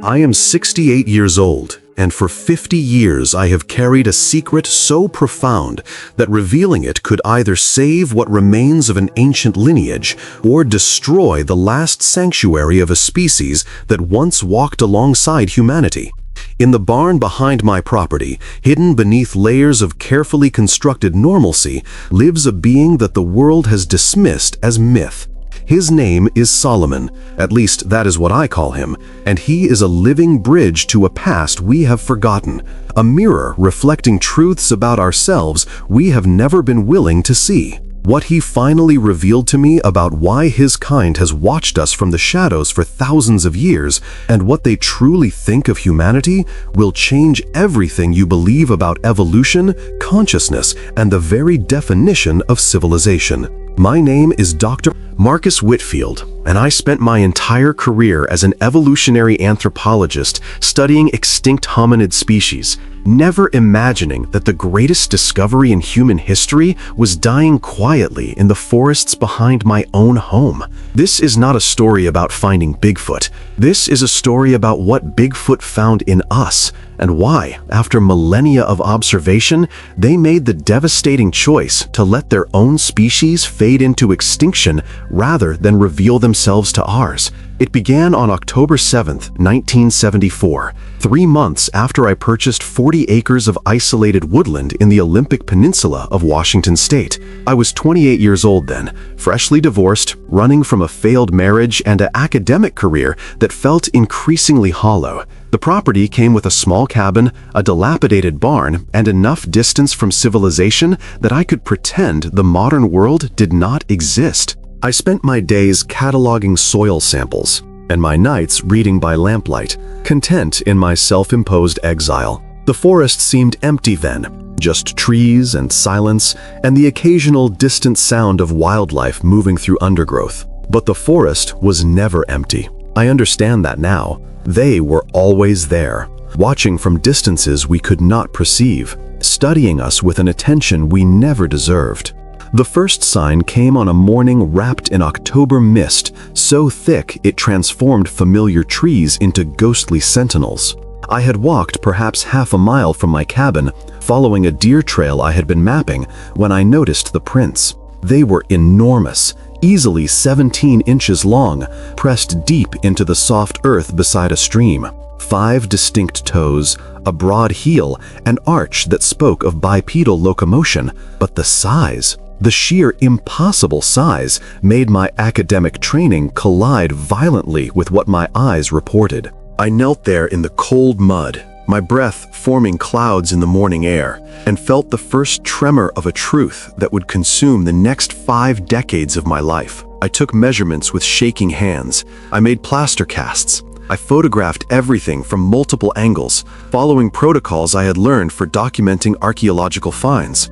I am 68 years old, and for 50 years I have carried a secret so profound that revealing it could either save what remains of an ancient lineage or destroy the last sanctuary of a species that once walked alongside humanity. In the barn behind my property, hidden beneath layers of carefully constructed normalcy, lives a being that the world has dismissed as myth. His name is Solomon, at least that is what I call him, and he is a living bridge to a past we have forgotten, a mirror reflecting truths about ourselves we have never been willing to see. What he finally revealed to me about why his kind has watched us from the shadows for thousands of years and what they truly think of humanity will change everything you believe about evolution, consciousness, and the very definition of civilization. My name is Dr. Marcus Whitfield, and I spent my entire career as an evolutionary anthropologist studying extinct hominid species, never imagining that the greatest discovery in human history was dying quietly in the forests behind my own home. This is not a story about finding Bigfoot. This is a story about what Bigfoot found in us, and why, after millennia of observation, they made the devastating choice to let their own species fade into extinction rather than reveal themselves to ours. It began on October 7th, 1974, 3 months after I purchased 40 acres of isolated woodland in the Olympic Peninsula of Washington State. I was 28 years old then, freshly divorced, running from a failed marriage and an academic career that felt increasingly hollow. The property came with a small cabin, a dilapidated barn, and enough distance from civilization that I could pretend the modern world did not exist. I spent my days cataloging soil samples, and my nights reading by lamplight, content in my self-imposed exile. The forest seemed empty then, just trees and silence, and the occasional distant sound of wildlife moving through undergrowth. But the forest was never empty. I understand that now. They were always there, watching from distances we could not perceive, studying us with an attention we never deserved. The first sign came on a morning wrapped in October mist, so thick it transformed familiar trees into ghostly sentinels. I had walked perhaps half a mile from my cabin, following a deer trail I had been mapping, when I noticed the prints. They were enormous, easily 17 inches long, pressed deep into the soft earth beside a stream. 5 distinct toes, a broad heel, an arch that spoke of bipedal locomotion, but the size, the sheer impossible size, made my academic training collide violently with what my eyes reported. I knelt there in the cold mud, my breath forming clouds in the morning air, and felt the first tremor of a truth that would consume the next 5 decades of my life. I took measurements with shaking hands. I made plaster casts. I photographed everything from multiple angles, following protocols I had learned for documenting archaeological finds.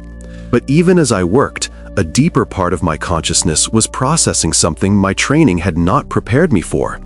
But even as I worked, a deeper part of my consciousness was processing something my training had not prepared me for.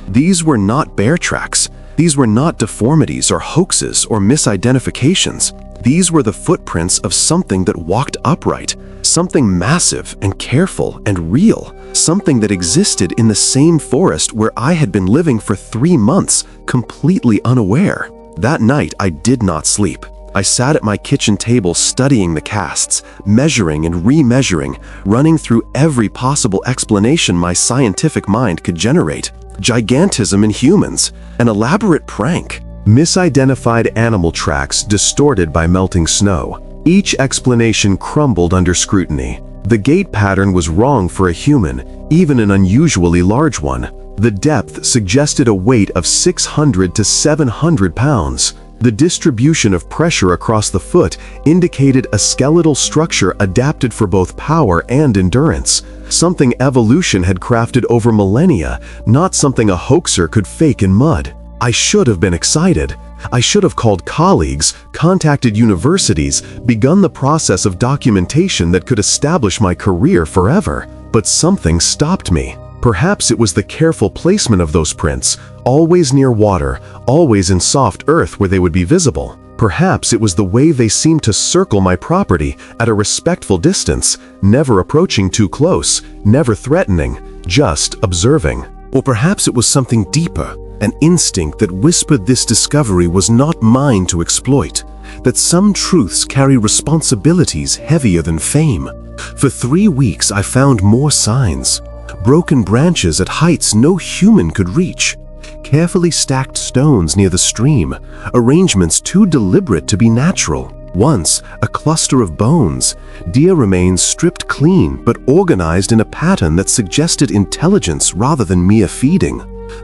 These were not bear tracks. These were not deformities or hoaxes or misidentifications. These were the footprints of something that walked upright, something massive and careful and real, something that existed in the same forest where I had been living for 3 months, completely unaware. That night, I did not sleep. I sat at my kitchen table studying the casts, measuring and remeasuring, running through every possible explanation my scientific mind could generate. Gigantism in humans, an elaborate prank, misidentified animal tracks distorted by melting snow. Each explanation crumbled under scrutiny. The gait pattern was wrong for a human, even an unusually large one. The depth suggested a weight of 600 to 700 pounds. The distribution of pressure across the foot indicated a skeletal structure adapted for both power and endurance, something evolution had crafted over millennia, not something a hoaxer could fake in mud. I should have been excited. I should have called colleagues, contacted universities, begun the process of documentation that could establish my career forever. But something stopped me. Perhaps it was the careful placement of those prints, always near water, always in soft earth where they would be visible. Perhaps it was the way they seemed to circle my property at a respectful distance, never approaching too close, never threatening, just observing. Or perhaps it was something deeper, an instinct that whispered this discovery was not mine to exploit, that some truths carry responsibilities heavier than fame. For 3 weeks I found more signs. Broken branches at heights no human could reach, carefully stacked stones near the stream, arrangements too deliberate to be natural. Once, a cluster of bones, deer remains stripped clean but organized in a pattern that suggested intelligence rather than mere feeding.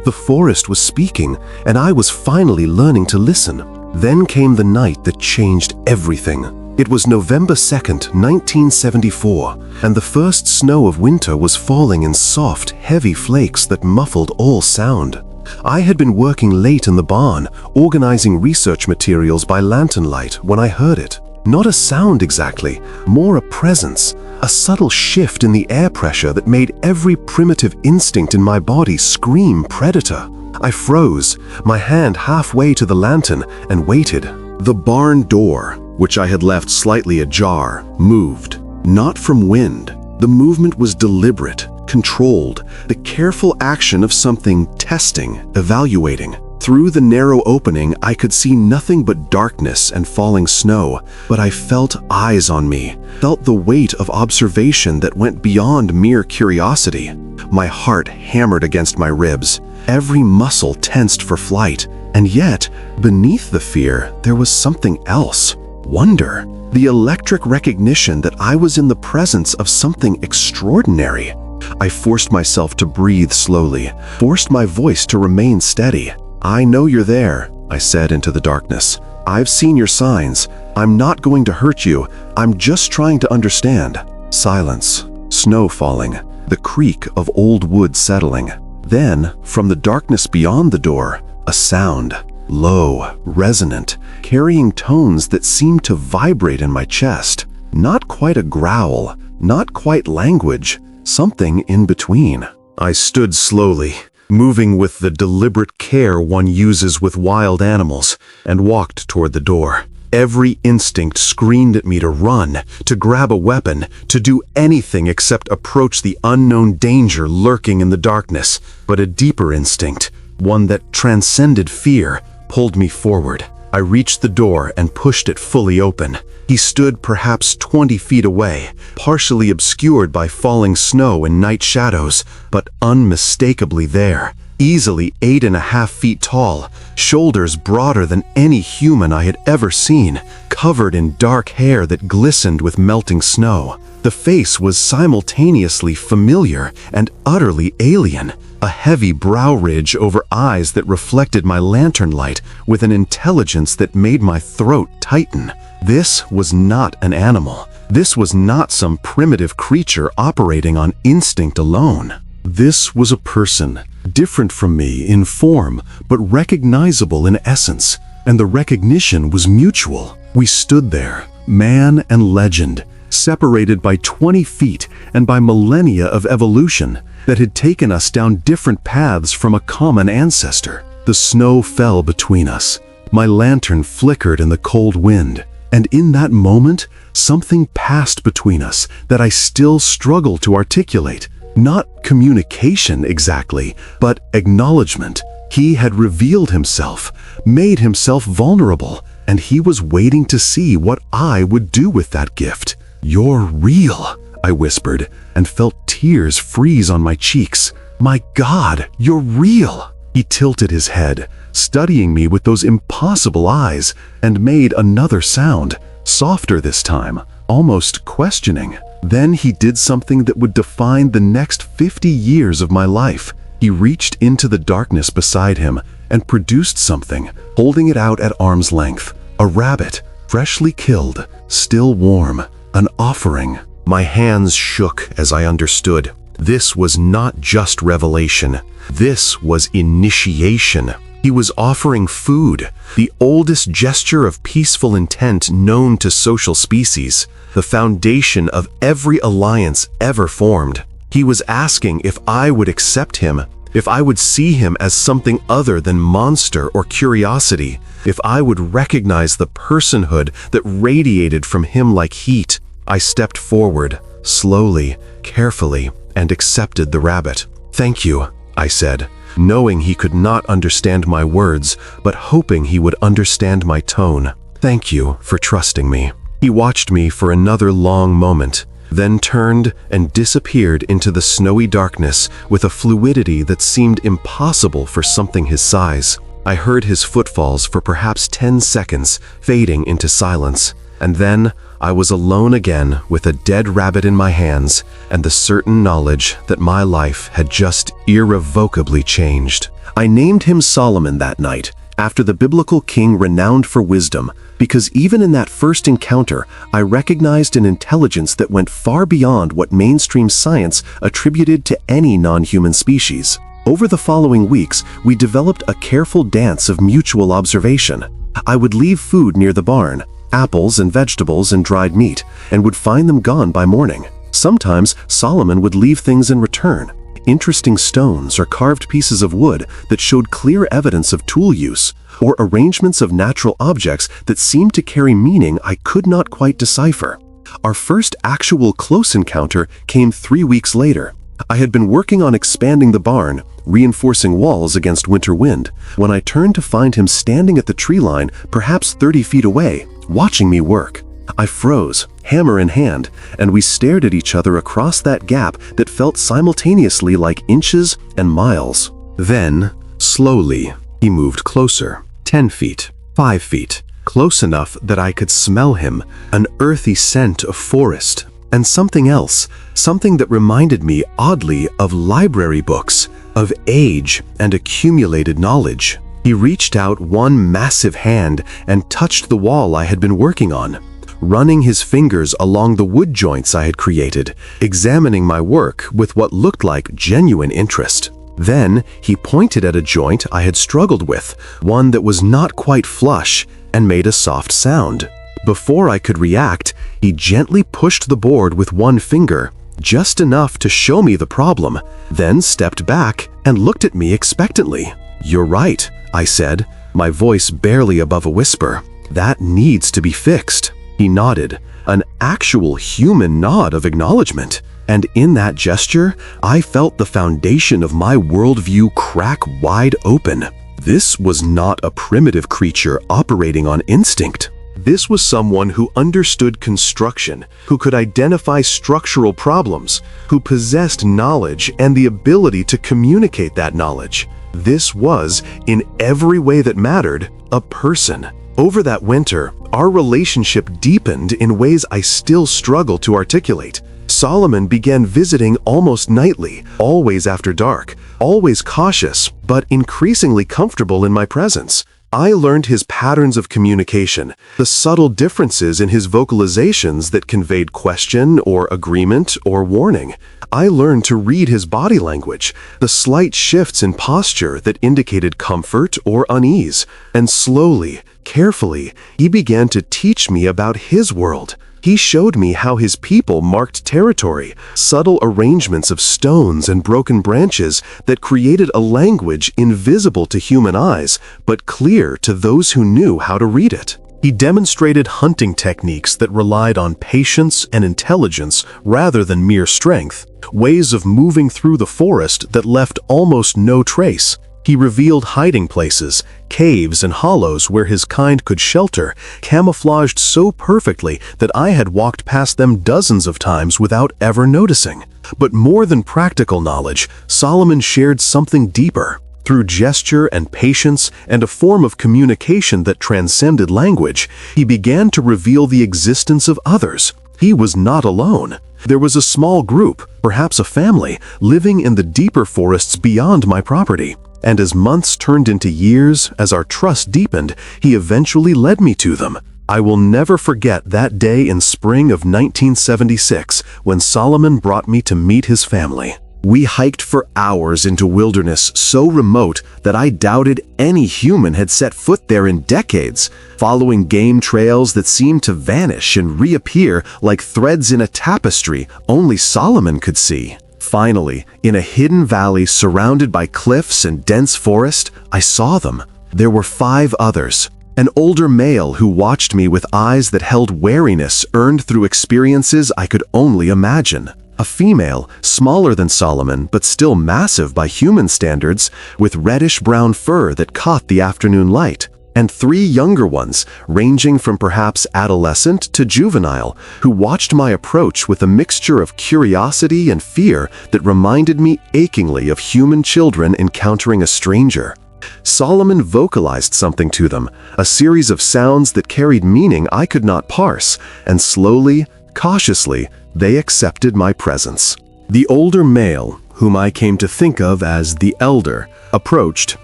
The forest was speaking, and I was finally learning to listen. Then came the night that changed everything. It was November 2nd, 1974, and the first snow of winter was falling in soft, heavy flakes that muffled all sound. I had been working late in the barn, organizing research materials by lantern light when I heard it. Not a sound exactly, more a presence, a subtle shift in the air pressure that made every primitive instinct in my body scream predator. I froze, my hand halfway to the lantern, and waited. The barn door, which I had left slightly ajar, moved. Not from wind. The movement was deliberate, controlled, the careful action of something testing, evaluating. Through the narrow opening, I could see nothing but darkness and falling snow, but I felt eyes on me, felt the weight of observation that went beyond mere curiosity. My heart hammered against my ribs, every muscle tensed for flight, and yet, beneath the fear, there was something else. Wonder. The electric recognition that I was in the presence of something extraordinary. I forced myself to breathe slowly, forced my voice to remain steady. "I know you're there," I said into the darkness. "I've seen your signs. I'm not going to hurt you. I'm just trying to understand." Silence. Snow falling. The creak of old wood settling. Then, from the darkness beyond the door, a sound. Low, resonant, carrying tones that seemed to vibrate in my chest. Not quite a growl, not quite language, something in between. I stood slowly, moving with the deliberate care one uses with wild animals, and walked toward the door. Every instinct screamed at me to run, to grab a weapon, to do anything except approach the unknown danger lurking in the darkness. But a deeper instinct, one that transcended fear, pulled me forward. I reached the door and pushed it fully open. He stood perhaps 20 feet away, partially obscured by falling snow and night shadows, but unmistakably there. Easily 8.5 feet tall, shoulders broader than any human I had ever seen, covered in dark hair that glistened with melting snow. The face was simultaneously familiar and utterly alien. A heavy brow ridge over eyes that reflected my lantern light with an intelligence that made my throat tighten. This was not an animal. This was not some primitive creature operating on instinct alone. This was a person, different from me in form, but recognizable in essence, and the recognition was mutual. We stood there, man and legend, separated by 20 feet and by millennia of evolution that had taken us down different paths from a common ancestor. The snow fell between us. My lantern flickered in the cold wind, and in that moment, something passed between us that I still struggle to articulate. Not communication exactly, but acknowledgement. He had revealed himself, made himself vulnerable, and he was waiting to see what I would do with that gift. "You're real," I whispered, and felt tears freeze on my cheeks. "My God, you're real!" He tilted his head, studying me with those impossible eyes, and made another sound, softer this time, almost questioning. Then he did something that would define the next 50 years of my life. He reached into the darkness beside him and produced something, holding it out at arm's length. A rabbit, freshly killed, still warm, an offering. My hands shook as I understood. This was not just revelation. This was initiation. He was offering food, the oldest gesture of peaceful intent known to social species, the foundation of every alliance ever formed. He was asking if I would accept him, if I would see him as something other than monster or curiosity, if I would recognize the personhood that radiated from him like heat. I stepped forward, slowly, carefully, and accepted the rabbit. "Thank you," I said. knowing he could not understand my words, but hoping he would understand my tone. "Thank you for trusting me." He watched me for another long moment, then turned and disappeared into the snowy darkness with a fluidity that seemed impossible for something his size. I heard his footfalls for perhaps 10 seconds, fading into silence, and then I was alone again with a dead rabbit in my hands and the certain knowledge that my life had just irrevocably changed. I named him Solomon that night, after the biblical king renowned for wisdom, because even in that first encounter, I recognized an intelligence that went far beyond what mainstream science attributed to any non-human species. Over the following weeks, we developed a careful dance of mutual observation. I would leave food near the barn, apples and vegetables and dried meat, and would find them gone by morning. Sometimes Solomon would leave things in return, interesting stones or carved pieces of wood that showed clear evidence of tool use, or arrangements of natural objects that seemed to carry meaning I could not quite decipher. Our first actual close encounter came 3 weeks later. I had been working on expanding the barn, reinforcing walls against winter wind, when I turned to find him standing at the tree line, perhaps 30 feet away, watching me work. I froze, hammer in hand, and we stared at each other across that gap that felt simultaneously like inches and miles. Then, slowly, he moved closer, 10 feet, 5 feet, close enough that I could smell him, an earthy scent of forest, and something else, something that reminded me oddly of library books, of age and accumulated knowledge. He reached out one massive hand and touched the wall I had been working on, running his fingers along the wood joints I had created, examining my work with what looked like genuine interest. Then he pointed at a joint I had struggled with, one that was not quite flush, and made a soft sound. Before I could react, he gently pushed the board with one finger, just enough to show me the problem, then stepped back and looked at me expectantly. "You're right," I said, my voice barely above a whisper. "That needs to be fixed." He nodded, an actual human nod of acknowledgement, and in that gesture, I felt the foundation of my worldview crack wide open. This was not a primitive creature operating on instinct. This was someone who understood construction, who could identify structural problems, who possessed knowledge and the ability to communicate that knowledge. This was, in every way that mattered, a person. Over that winter, our relationship deepened in ways I still struggle to articulate. Solomon began visiting almost nightly, always after dark, always cautious, but increasingly comfortable in my presence. I learned his patterns of communication, the subtle differences in his vocalizations that conveyed question or agreement or warning. I learned to read his body language, the slight shifts in posture that indicated comfort or unease. And slowly, carefully, he began to teach me about his world. He showed me how his people marked territory, subtle arrangements of stones and broken branches that created a language invisible to human eyes, but clear to those who knew how to read it. He demonstrated hunting techniques that relied on patience and intelligence rather than mere strength, ways of moving through the forest that left almost no trace. He revealed hiding places, caves and hollows where his kind could shelter, camouflaged so perfectly that I had walked past them dozens of times without ever noticing. But more than practical knowledge, Solomon shared something deeper. Through gesture and patience and a form of communication that transcended language, he began to reveal the existence of others. He was not alone. There was a small group, perhaps a family, living in the deeper forests beyond my property. And as months turned into years, as our trust deepened, he eventually led me to them. I will never forget that day in spring of 1976 when Solomon brought me to meet his family. We hiked for hours into wilderness so remote that I doubted any human had set foot there in decades, following game trails that seemed to vanish and reappear like threads in a tapestry only Solomon could see. Finally, in a hidden valley surrounded by cliffs and dense forest, I saw them. There were 5 others. An older male who watched me with eyes that held wariness earned through experiences I could only imagine. A female, smaller than Solomon but still massive by human standards, with reddish-brown fur that caught the afternoon light. And 3 younger ones, ranging from perhaps adolescent to juvenile, who watched my approach with a mixture of curiosity and fear that reminded me achingly of human children encountering a stranger. Solomon vocalized something to them, a series of sounds that carried meaning I could not parse, and slowly, cautiously, they accepted my presence. The older male, whom I came to think of as the elder, approached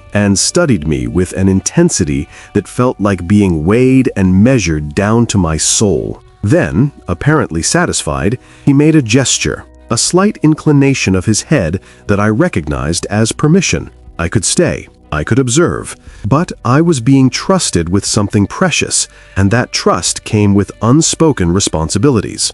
and studied me with an intensity that felt like being weighed and measured down to my soul. Then, apparently satisfied, he made a gesture, a slight inclination of his head that I recognized as permission. I could stay, I could observe, but I was being trusted with something precious, and that trust came with unspoken responsibilities.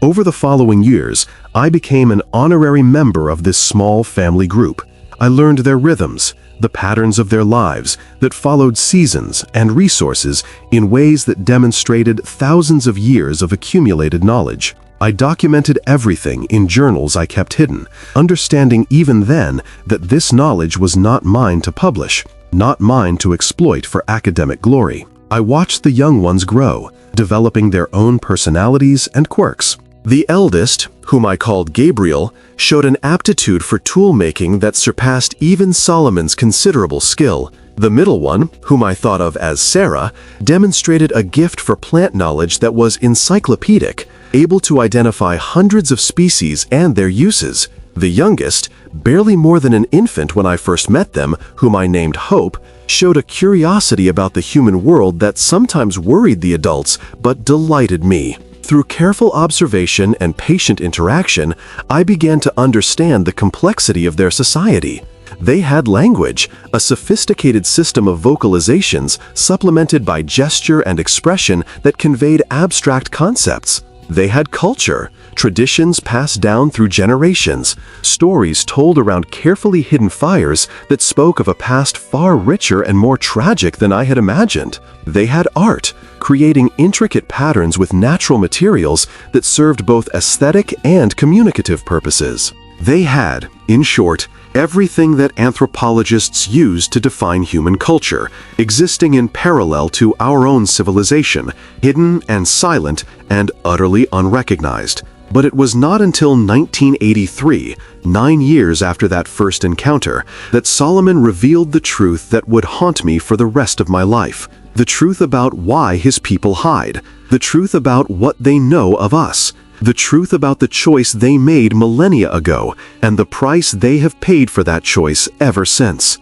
Over the following years, I became an honorary member of this small family group. I learned their rhythms, the patterns of their lives that followed seasons and resources in ways that demonstrated thousands of years of accumulated knowledge. I documented everything in journals I kept hidden, understanding even then that this knowledge was not mine to publish, not mine to exploit for academic glory. I watched the young ones grow, developing their own personalities and quirks. The eldest, whom I called Gabriel, showed an aptitude for tool-making that surpassed even Solomon's considerable skill. The middle one, whom I thought of as Sarah, demonstrated a gift for plant knowledge that was encyclopedic, able to identify hundreds of species and their uses. The youngest, barely more than an infant when I first met them, whom I named Hope, showed a curiosity about the human world that sometimes worried the adults but delighted me. Through careful observation and patient interaction, I began to understand the complexity of their society. They had language, a sophisticated system of vocalizations supplemented by gesture and expression that conveyed abstract concepts. They had culture, traditions passed down through generations, stories told around carefully hidden fires that spoke of a past far richer and more tragic than I had imagined. They had art, creating intricate patterns with natural materials that served both aesthetic and communicative purposes. They had, in short, everything that anthropologists use to define human culture, existing in parallel to our own civilization, hidden and silent and utterly unrecognized. But it was not until 1983, 9 years after that first encounter, that Solomon revealed the truth that would haunt me for the rest of my life. The truth about why his people hide. The truth about what they know of us. The truth about the choice they made millennia ago, and the price they have paid for that choice ever since.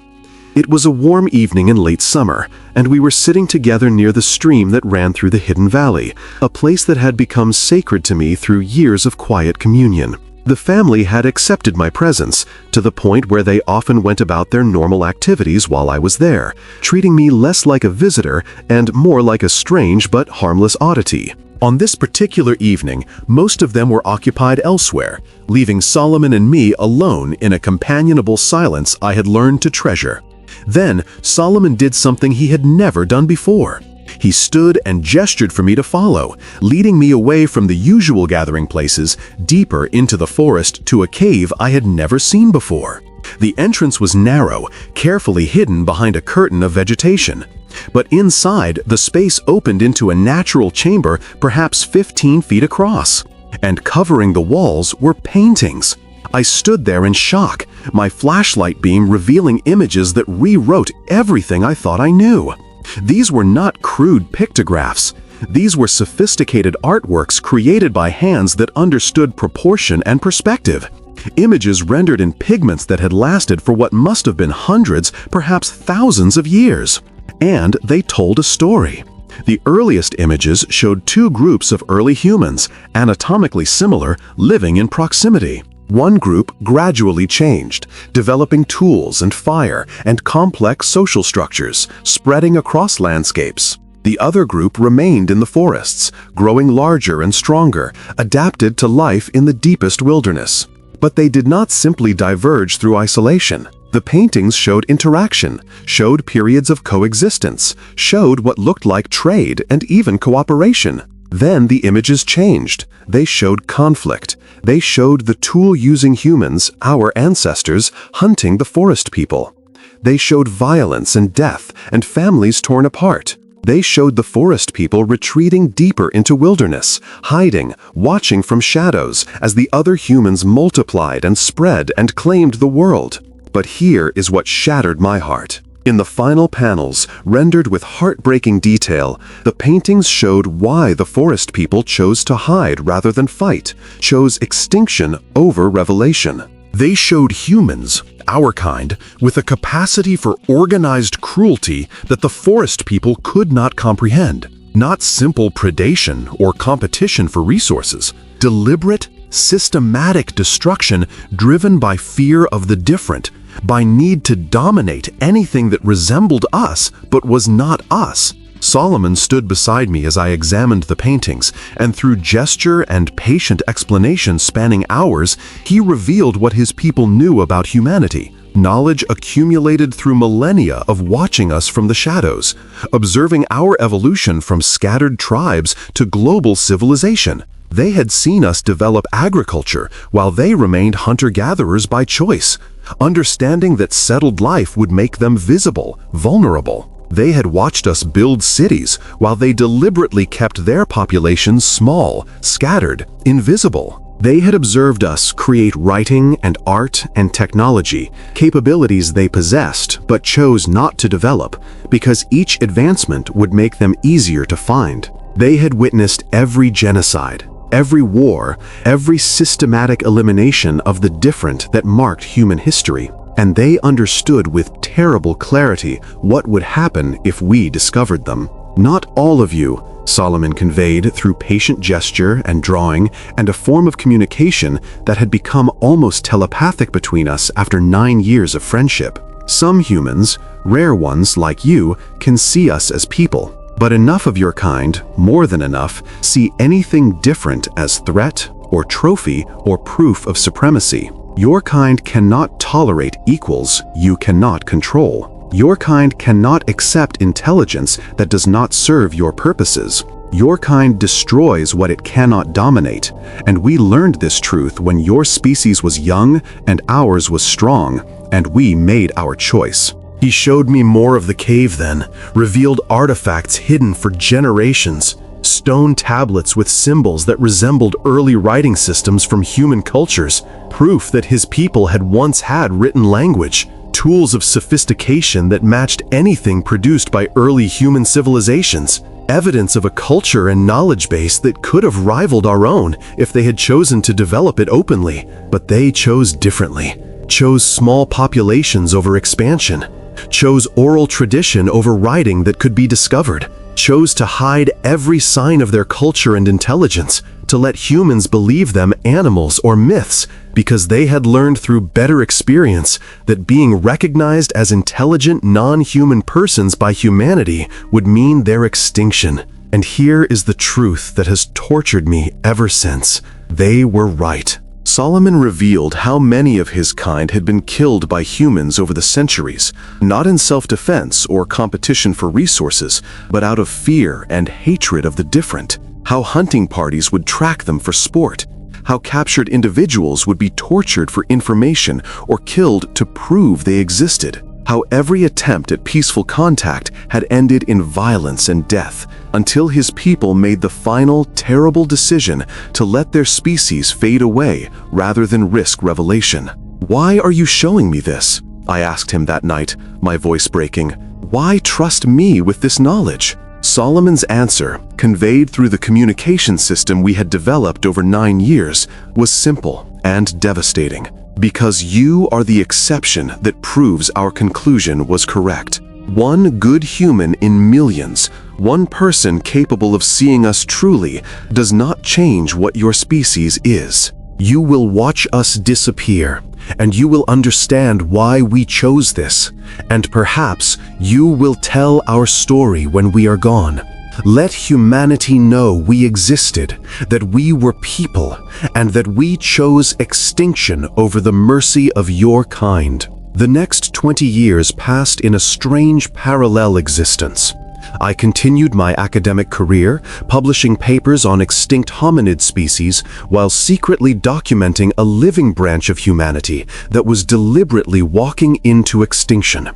It was a warm evening in late summer, and we were sitting together near the stream that ran through the hidden valley, a place that had become sacred to me through years of quiet communion. The family had accepted my presence, to the point where they often went about their normal activities while I was there, treating me less like a visitor and more like a strange but harmless oddity. On this particular evening, most of them were occupied elsewhere, leaving Solomon and me alone in a companionable silence I had learned to treasure. Then, Solomon did something he had never done before. He stood and gestured for me to follow, leading me away from the usual gathering places, deeper into the forest to a cave I had never seen before. The entrance was narrow, carefully hidden behind a curtain of vegetation. But inside, the space opened into a natural chamber perhaps 15 feet across. And covering the walls were paintings. I stood there in shock, my flashlight beam revealing images that rewrote everything I thought I knew. These were not crude pictographs. These were sophisticated artworks created by hands that understood proportion and perspective. Images rendered in pigments that had lasted for what must have been hundreds, perhaps thousands of years. And they told a story. The earliest images showed 2 groups of early humans, anatomically similar, living in proximity. One group gradually changed, developing tools and fire and complex social structures, spreading across landscapes. The other group remained in the forests, growing larger and stronger, adapted to life in the deepest wilderness. But they did not simply diverge through isolation. The paintings showed interaction, showed periods of coexistence, showed what looked like trade and even cooperation. Then the images changed. They showed conflict, They showed the tool-using humans, our ancestors, hunting the forest people. They showed violence and death and families torn apart. They showed the forest people retreating deeper into wilderness, hiding, watching from shadows as the other humans multiplied and spread and claimed the world. But here is what shattered my heart. In the final panels, rendered with heartbreaking detail, the paintings showed why the forest people chose to hide rather than fight, chose extinction over revelation. They showed humans, our kind, with a capacity for organized cruelty that the forest people could not comprehend. Not simple predation or competition for resources. Deliberate, systematic destruction driven by fear of the different, by need to dominate anything that resembled us but was not us. Solomon stood beside me as I examined the paintings, and through gesture and patient explanation spanning hours, he revealed what his people knew about humanity. Knowledge accumulated through millennia of watching us from the shadows, observing our evolution from scattered tribes to global civilization. They had seen us develop agriculture while they remained hunter-gatherers by choice, understanding that settled life would make them visible, vulnerable. They had watched us build cities while they deliberately kept their populations small, scattered, invisible. They had observed us create writing and art and technology, capabilities they possessed but chose not to develop because each advancement would make them easier to find. They had witnessed every genocide, every war, every systematic elimination of the different that marked human history. And they understood with terrible clarity what would happen if we discovered them. Not all of you, Solomon conveyed through patient gesture and drawing and a form of communication that had become almost telepathic between us after 9 years of friendship. Some humans, rare ones like you, can see us as people, but enough of your kind, more than enough, see anything different as threat or trophy or proof of supremacy. Your kind cannot tolerate equals you cannot control. Your kind cannot accept intelligence that does not serve your purposes. Your kind destroys what it cannot dominate, and we learned this truth when your species was young and ours was strong, and we made our choice. He showed me more of the cave then, revealed artifacts hidden for generations, stone tablets with symbols that resembled early writing systems from human cultures, proof that his people had once had written language, tools of sophistication that matched anything produced by early human civilizations, evidence of a culture and knowledge base that could have rivaled our own if they had chosen to develop it openly. But they chose differently, chose small populations over expansion, chose oral tradition over writing that could be discovered, chose to hide every sign of their culture and intelligence, to let humans believe them animals or myths, because they had learned through better experience that being recognized as intelligent non-human persons by humanity would mean their extinction. And here is the truth that has tortured me ever since. They were right. Solomon revealed how many of his kind had been killed by humans over the centuries, not in self-defense or competition for resources, but out of fear and hatred of the different. How hunting parties would track them for sport. How captured individuals would be tortured for information or killed to prove they existed. How every attempt at peaceful contact had ended in violence and death, until his people made the final, terrible decision to let their species fade away rather than risk revelation. "Why are you showing me this?" I asked him that night, my voice breaking. "Why trust me with this knowledge?" Solomon's answer, conveyed through the communication system we had developed over 9 years, was simple and devastating. Because you are the exception that proves our conclusion was correct. One good human in millions, one person capable of seeing us truly, does not change what your species is. You will watch us disappear, and you will understand why we chose this, and perhaps you will tell our story when we are gone. Let humanity know we existed, that we were people, and that we chose extinction over the mercy of your kind. The next 20 years passed in a strange parallel existence. I continued my academic career, publishing papers on extinct hominid species while secretly documenting a living branch of humanity that was deliberately walking into extinction.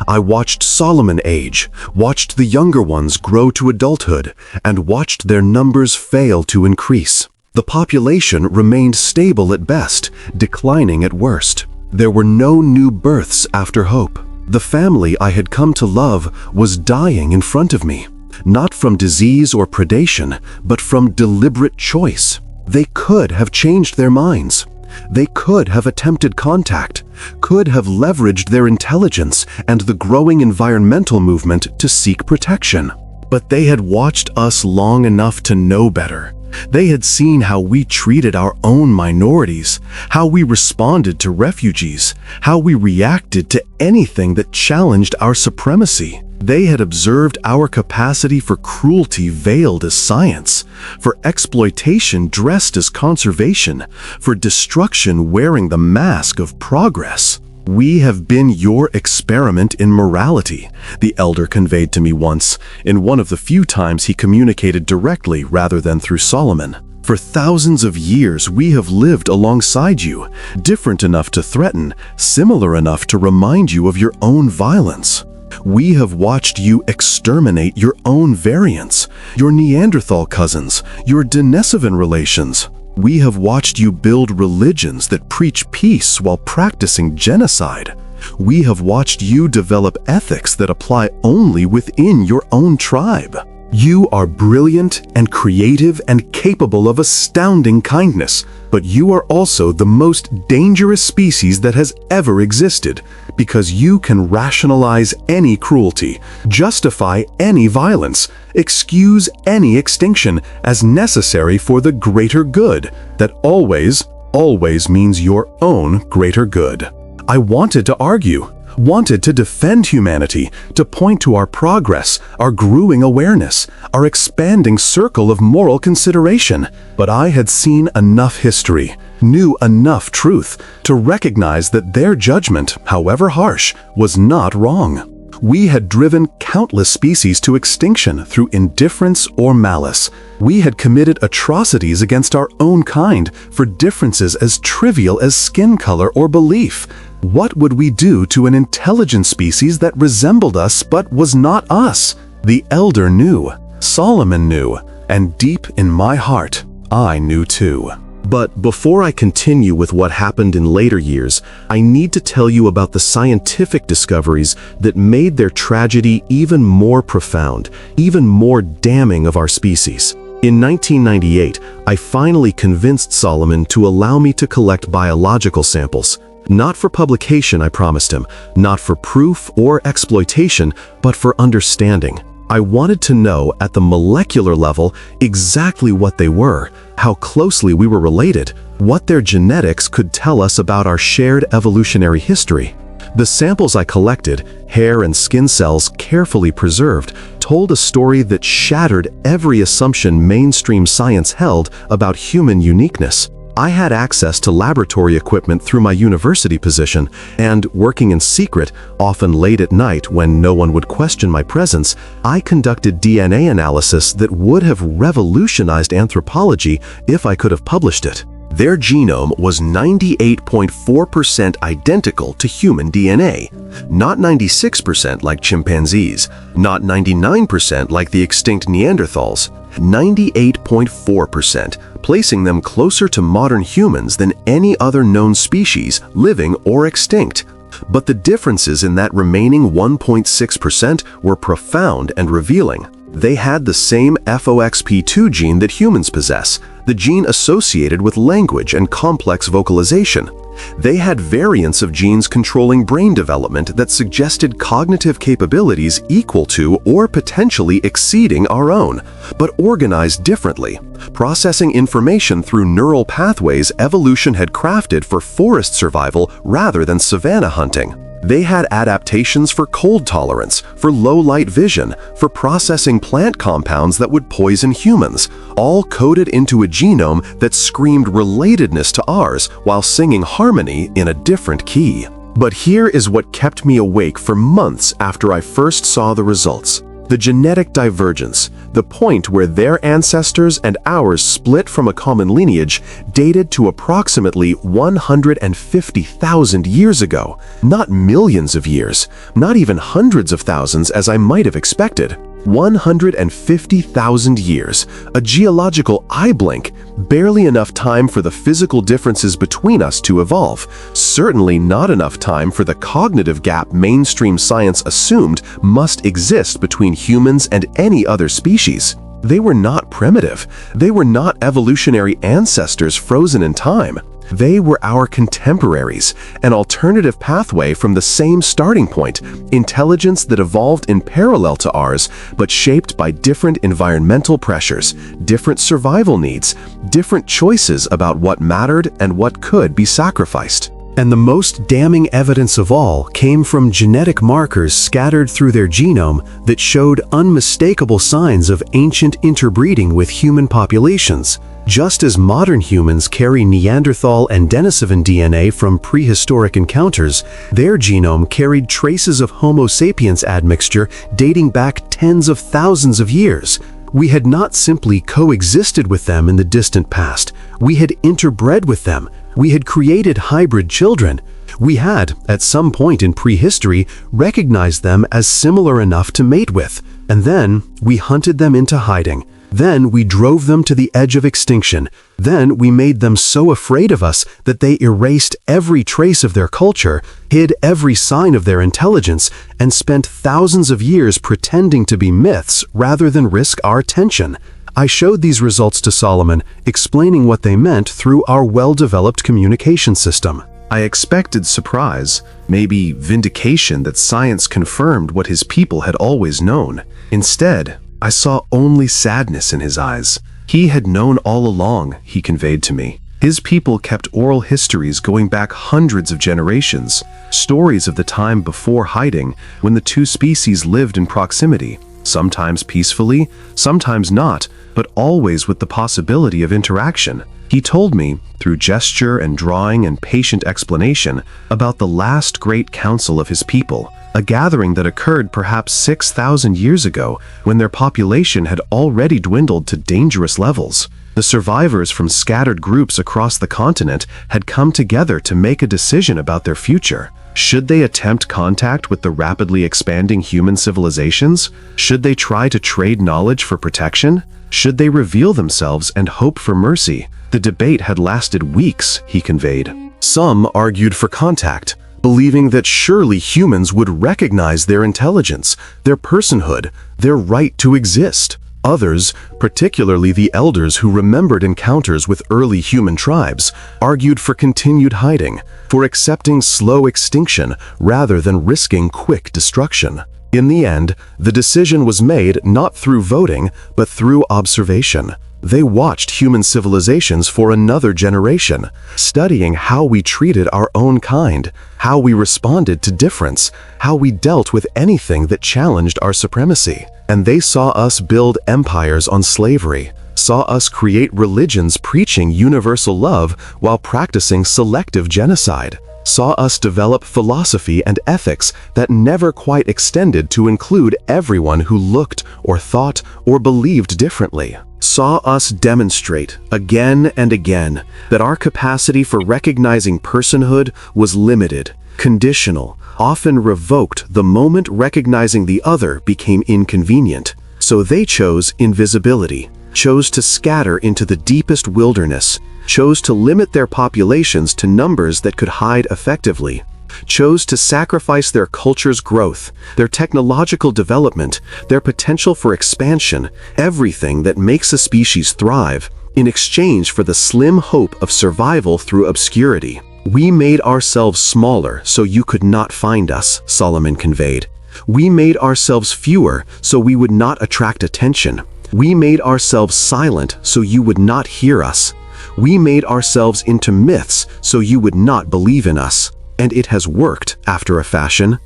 I watched Solomon age, watched the younger ones grow to adulthood, and watched their numbers fail to increase. The population remained stable at best, declining at worst. There were no new births after hope. The family I had come to love was dying in front of me, not from disease or predation, but from deliberate choice. They could have changed their minds. They could have attempted contact, could have leveraged their intelligence and the growing environmental movement to seek protection. But they had watched us long enough to know better. They had seen how we treated our own minorities, how we responded to refugees, how we reacted to anything that challenged our supremacy. They had observed our capacity for cruelty veiled as science, for exploitation dressed as conservation, for destruction wearing the mask of progress. "We have been your experiment in morality," the elder conveyed to me once, in one of the few times he communicated directly rather than through Solomon. "For thousands of years we have lived alongside you, different enough to threaten, similar enough to remind you of your own violence. We have watched you exterminate your own variants, your Neanderthal cousins, your Denisovan relations. We have watched you build religions that preach peace while practicing genocide. We have watched you develop ethics that apply only within your own tribe. You are brilliant and creative and capable of astounding kindness, but you are also the most dangerous species that has ever existed, because you can rationalize any cruelty, justify any violence, excuse any extinction as necessary for the greater good. That always means your own greater good." I wanted to argue, wanted to defend humanity, to point to our progress, our growing awareness, our expanding circle of moral consideration. But I had seen enough history, knew enough truth, to recognize that their judgment, however harsh, was not wrong. We had driven countless species to extinction through indifference or malice. We had committed atrocities against our own kind for differences as trivial as skin color or belief. What would we do to an intelligent species that resembled us but was not us? The elder knew, Solomon knew, and deep in my heart, I knew too. But before I continue with what happened in later years, I need to tell you about the scientific discoveries that made their tragedy even more profound, even more damning of our species. In 1998, I finally convinced Solomon to allow me to collect biological samples. Not for publication, I promised him, not for proof or exploitation, but for understanding. I wanted to know at the molecular level exactly what they were, how closely we were related, what their genetics could tell us about our shared evolutionary history. The samples I collected, hair and skin cells carefully preserved, told a story that shattered every assumption mainstream science held about human uniqueness. I had access to laboratory equipment through my university position, and working in secret, often late at night when no one would question my presence, I conducted DNA analysis that would have revolutionized anthropology if I could have published it. Their genome was 98.4% identical to human DNA, not 96% like chimpanzees, not 99% like the extinct Neanderthals, 98.4%, placing them closer to modern humans than any other known species, living or extinct. But the differences in that remaining 1.6% were profound and revealing. They had the same FOXP2 gene that humans possess, the gene associated with language and complex vocalization. They had variants of genes controlling brain development that suggested cognitive capabilities equal to or potentially exceeding our own, but organized differently, processing information through neural pathways evolution had crafted for forest survival rather than savanna hunting. They had adaptations for cold tolerance, for low light vision, for processing plant compounds that would poison humans, all coded into a genome that screamed relatedness to ours while singing harmony in a different key. But here is what kept me awake for months after I first saw the results. The genetic divergence, the point where their ancestors and ours split from a common lineage, dated to approximately 150,000 years ago. Not millions of years, not even hundreds of thousands as I might have expected. 150,000 years, a geological eye blink, barely enough time for the physical differences between us to evolve, certainly not enough time for the cognitive gap mainstream science assumed must exist between humans and any other species. They were not primitive. They were not evolutionary ancestors frozen in time. They were our contemporaries, an alternative pathway from the same starting point, intelligence that evolved in parallel to ours, but shaped by different environmental pressures, different survival needs, different choices about what mattered and what could be sacrificed. And the most damning evidence of all came from genetic markers scattered through their genome that showed unmistakable signs of ancient interbreeding with human populations. Just as modern humans carry Neanderthal and Denisovan DNA from prehistoric encounters, their genome carried traces of Homo sapiens admixture dating back tens of thousands of years. We had not simply coexisted with them in the distant past. We had interbred with them. We had created hybrid children. We had, at some point in prehistory, recognized them as similar enough to mate with. And then we hunted them into hiding. Then we drove them to the edge of extinction. Then we made them so afraid of us that they erased every trace of their culture, hid every sign of their intelligence, and spent thousands of years pretending to be myths rather than risk our attention. I showed these results to Solomon, explaining what they meant through our well-developed communication system. I expected surprise, maybe vindication that science confirmed what his people had always known. Instead, I saw only sadness in his eyes. He had known all along, he conveyed to me. His people kept oral histories going back hundreds of generations, stories of the time before hiding, when the two species lived in proximity, sometimes peacefully, sometimes not, but always with the possibility of interaction. He told me, through gesture and drawing and patient explanation, about the last great council of his people, a gathering that occurred perhaps 6,000 years ago when their population had already dwindled to dangerous levels. The survivors from scattered groups across the continent had come together to make a decision about their future. Should they attempt contact with the rapidly expanding human civilizations? Should they try to trade knowledge for protection? Should they reveal themselves and hope for mercy? The debate had lasted weeks, he conveyed. Some argued for contact, believing that surely humans would recognize their intelligence, their personhood, their right to exist. Others, particularly the elders who remembered encounters with early human tribes, argued for continued hiding, for accepting slow extinction rather than risking quick destruction. In the end, the decision was made not through voting, but through observation. They watched human civilizations for another generation, studying how we treated our own kind, how we responded to difference, how we dealt with anything that challenged our supremacy. And they saw us build empires on slavery, saw us create religions preaching universal love while practicing selective genocide, saw us develop philosophy and ethics that never quite extended to include everyone who looked or thought or believed differently, saw us demonstrate again and again that our capacity for recognizing personhood was limited, conditional, often revoked the moment recognizing the other became inconvenient. So they chose invisibility, chose to scatter into the deepest wilderness, chose to limit their populations to numbers that could hide effectively, chose to sacrifice their culture's growth, their technological development, their potential for expansion, everything that makes a species thrive, in exchange for the slim hope of survival through obscurity. We made ourselves smaller so you could not find us, Solomon conveyed. We made ourselves fewer so we would not attract attention. We made ourselves silent so you would not hear us. We made ourselves into myths so you would not believe in us. And it has worked, after a fashion.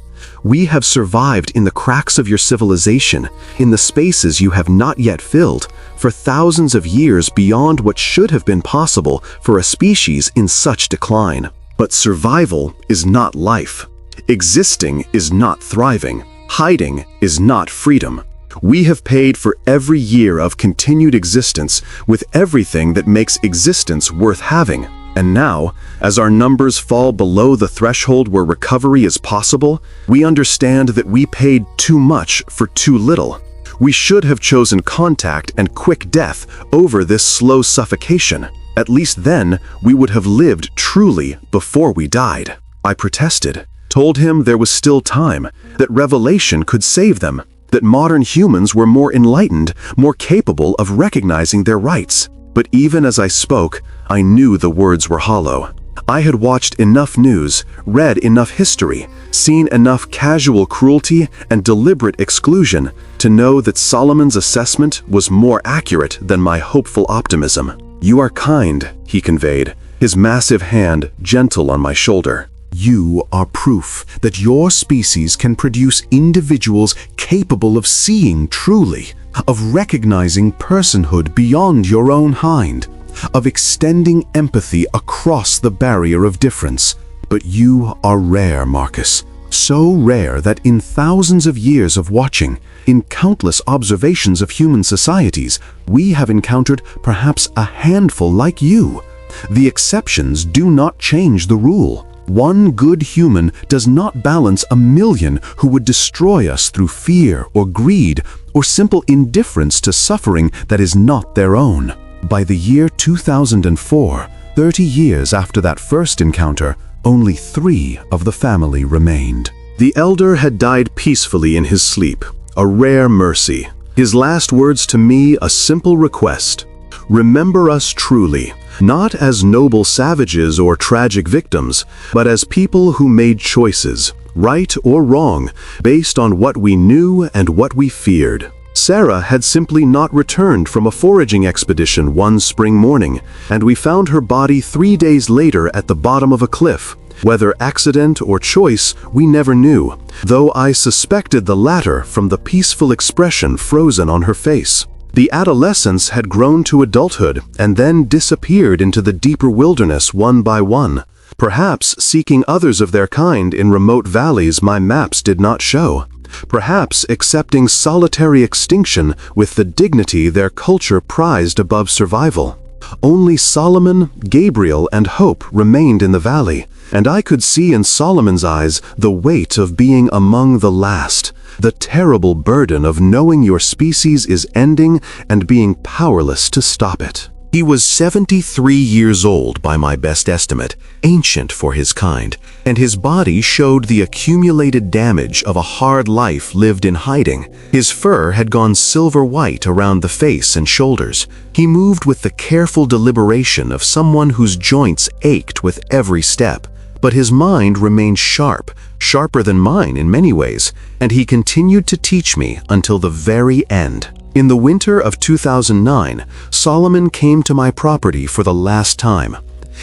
We have survived in the cracks of your civilization, in the spaces you have not yet filled, for thousands of years beyond what should have been possible for a species in such decline. But survival is not life. Existing is not thriving. Hiding is not freedom. We have paid for every year of continued existence with everything that makes existence worth having. And now, as our numbers fall below the threshold where recovery is possible, we understand that we paid too much for too little. We should have chosen contact and quick death over this slow suffocation. At least then, we would have lived truly before we died. I protested, told him there was still time, that revelation could save them, that modern humans were more enlightened, more capable of recognizing their rights. But even as I spoke, I knew the words were hollow. I had watched enough news, read enough history, seen enough casual cruelty and deliberate exclusion to know that Solomon's assessment was more accurate than my hopeful optimism. "You are kind," he conveyed, his massive hand gentle on my shoulder. "You are proof that your species can produce individuals capable of seeing truly, of recognizing personhood beyond your own kind, of extending empathy across the barrier of difference. But you are rare, Marcus. So rare that in thousands of years of watching, in countless observations of human societies, we have encountered perhaps a handful like you. The exceptions do not change the rule. One good human does not balance a million who would destroy us through fear or greed or simple indifference to suffering that is not their own. By the year 2004, 30 years after that first encounter, only 3 of the family remained." The elder had died peacefully in his sleep, a rare mercy. His last words to me a simple request: remember us truly, not as noble savages or tragic victims, but as people who made choices, right or wrong, based on what we knew and what we feared. Sarah had simply not returned from a foraging expedition one spring morning, and we found her body 3 days later at the bottom of a cliff. Whether accident or choice, we never knew, though I suspected the latter from the peaceful expression frozen on her face. The adolescents had grown to adulthood and then disappeared into the deeper wilderness one by one, perhaps seeking others of their kind in remote valleys my maps did not show, perhaps accepting solitary extinction with the dignity their culture prized above survival. Only Solomon, Gabriel, and Hope remained in the valley, and I could see in Solomon's eyes the weight of being among the last, the terrible burden of knowing your species is ending and being powerless to stop it. He was 73 years old by my best estimate, ancient for his kind, and his body showed the accumulated damage of a hard life lived in hiding. His fur had gone silver white around the face and shoulders. He moved with the careful deliberation of someone whose joints ached with every step. But his mind remained sharp, sharper than mine in many ways, and he continued to teach me until the very end. In the winter of 2009, Solomon came to my property for the last time.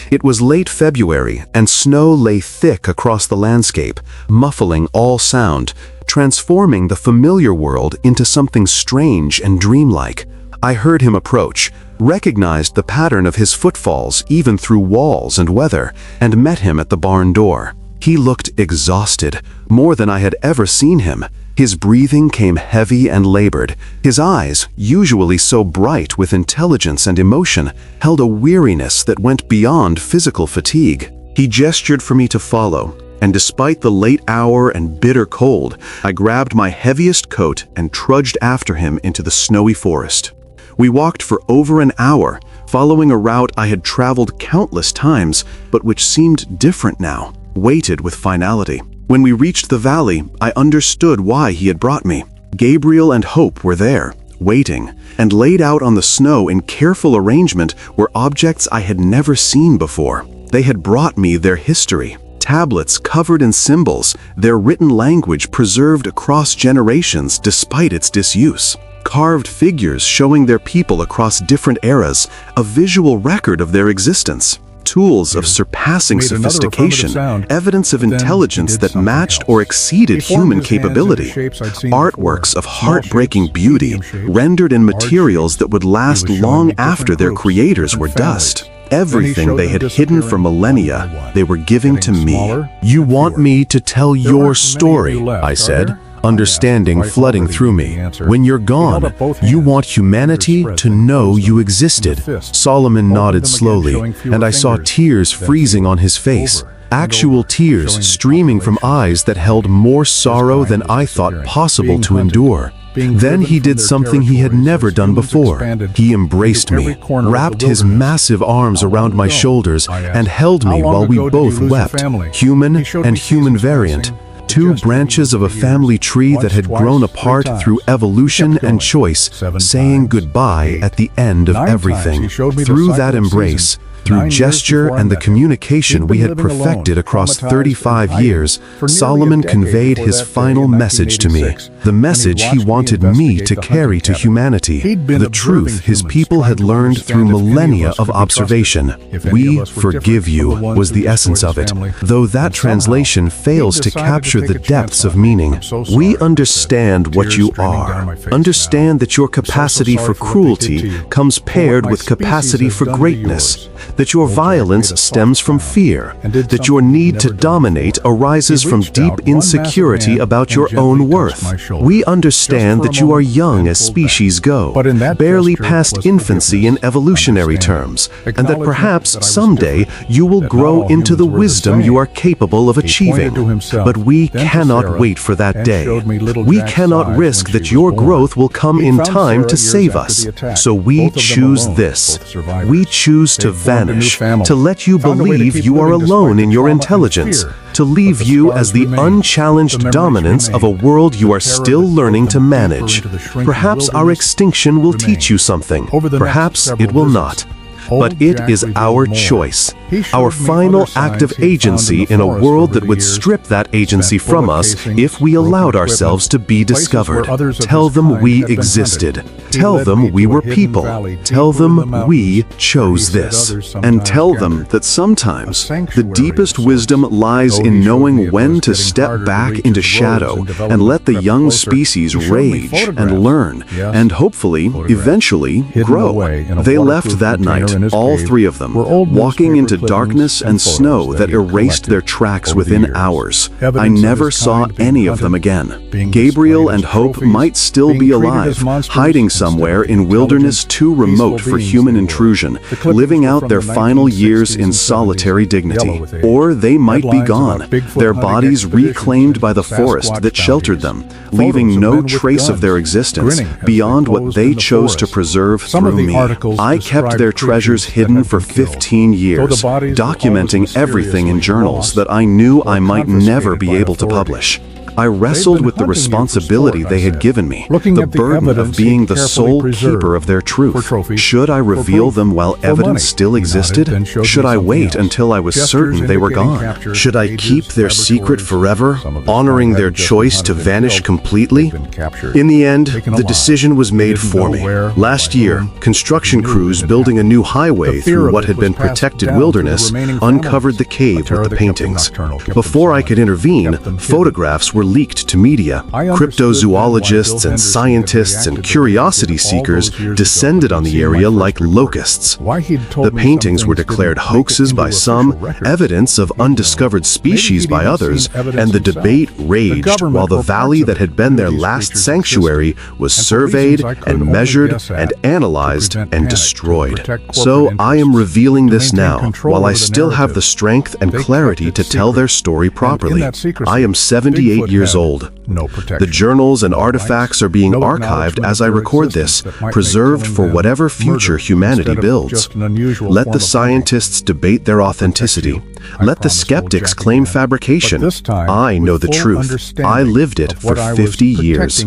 It was late February, and snow lay thick across the landscape, muffling all sound, transforming the familiar world into something strange and dreamlike. I heard him approach, recognized the pattern of his footfalls even through walls and weather, and met him at the barn door. He looked exhausted, more than I had ever seen him. His breathing came heavy and labored. His eyes, usually so bright with intelligence and emotion, held a weariness that went beyond physical fatigue. He gestured for me to follow, and despite the late hour and bitter cold, I grabbed my heaviest coat and trudged after him into the snowy forest. We walked for over an hour, following a route I had traveled countless times, but which seemed different now, weighted with finality. When we reached the valley, I understood why he had brought me. Gabriel and Hope were there, waiting, and laid out on the snow in careful arrangement were objects I had never seen before. They had brought me their history, tablets covered in symbols, their written language preserved across generations despite its disuse. Carved figures showing their people across different eras, a visual record of their existence. Tools of surpassing sophistication, evidence of intelligence that matched or exceeded human capability, artworks of heartbreaking beauty, rendered in materials that would last long after their creators were dust. Everything they had hidden for millennia, they were giving to me. "You want me to tell your story," I said. understanding flooding through me. When you're gone, you want humanity to know you existed. Solomon nodded slowly, and I saw tears freezing on his face. Actual tears streaming from eyes that held more sorrow than I thought possible to endure. Then he did something he had never done before. He embraced me, wrapped his massive arms around my shoulders, and held me while we both wept. Human and human variant. Two branches of a family tree that had grown apart through evolution and choice, saying goodbye at the end of everything. Through that embrace, through gesture and the communication we had perfected across 35 years, Solomon conveyed his final message to me. The message he wanted me to carry to humanity. The truth his people had learned through millennia of observation. We forgive you was the essence of it, though that translation fails to capture the depths of meaning. We understand what you are. Understand that your capacity for cruelty comes paired with capacity for greatness. That your violence stems from fear, that your need to dominate arises from deep insecurity about your own worth. We understand that you are young as species go, barely past infancy in evolutionary terms, and that perhaps someday you will grow into the wisdom you are capable of achieving. But we cannot wait for that day. We cannot risk that your growth will come in time to save us. So we choose this. We choose to vanish, to let you believe you are alone in your intelligence, to leave you as the unchallenged dominance of a world you are still learning to manage. Perhaps our extinction will teach you something. Perhaps it will not. But it is our choice, our final act of agency in a world that would strip that agency from us if we allowed ourselves to be discovered. Tell them we existed. Tell them we were people. Tell them we chose this. And tell them that sometimes the deepest wisdom lies in knowing when to step back into shadow and let the young species rage and learn and hopefully, eventually, grow. They left that night, all three of them, walking into darkness and snow that erased their tracks within hours. I never saw any of them again. Gabriel and Hope might still be alive, hiding somewhere in wilderness too remote for human intrusion, living out their final years in solitary dignity. Or they might be gone, their bodies reclaimed by the forest that sheltered them, leaving no trace of their existence beyond what they chose to preserve through me. I kept their treasures hidden for 15 years, documenting everything in journals that I knew I might never be able to publish. I wrestled with the responsibility they had given me, the burden of being the sole keeper of their truth. Should I reveal them while evidence still existed? Should I wait until I was certain they were gone? Should I keep their secret forever, honoring their choice to vanish completely? In the end, the decision was made for me. Last year, construction crews building a new highway through what had been protected wilderness uncovered the cave with the paintings. Before I could intervene, photographs were leaked to media. Cryptozoologists and scientists and curiosity seekers descended on the area like locusts. The paintings were declared hoaxes by some, evidence of undiscovered species by others, and the debate raged while the valley that had been their last sanctuary was surveyed and measured and analyzed and destroyed. So I am revealing this now, while I still have the strength and clarity to tell their story properly. I am 78 years old. The journals and artifacts are being archived as I record this, preserved for whatever future humanity builds. Let the scientists debate their authenticity. Let the skeptics claim fabrication. I know the truth. I lived it for 50 years.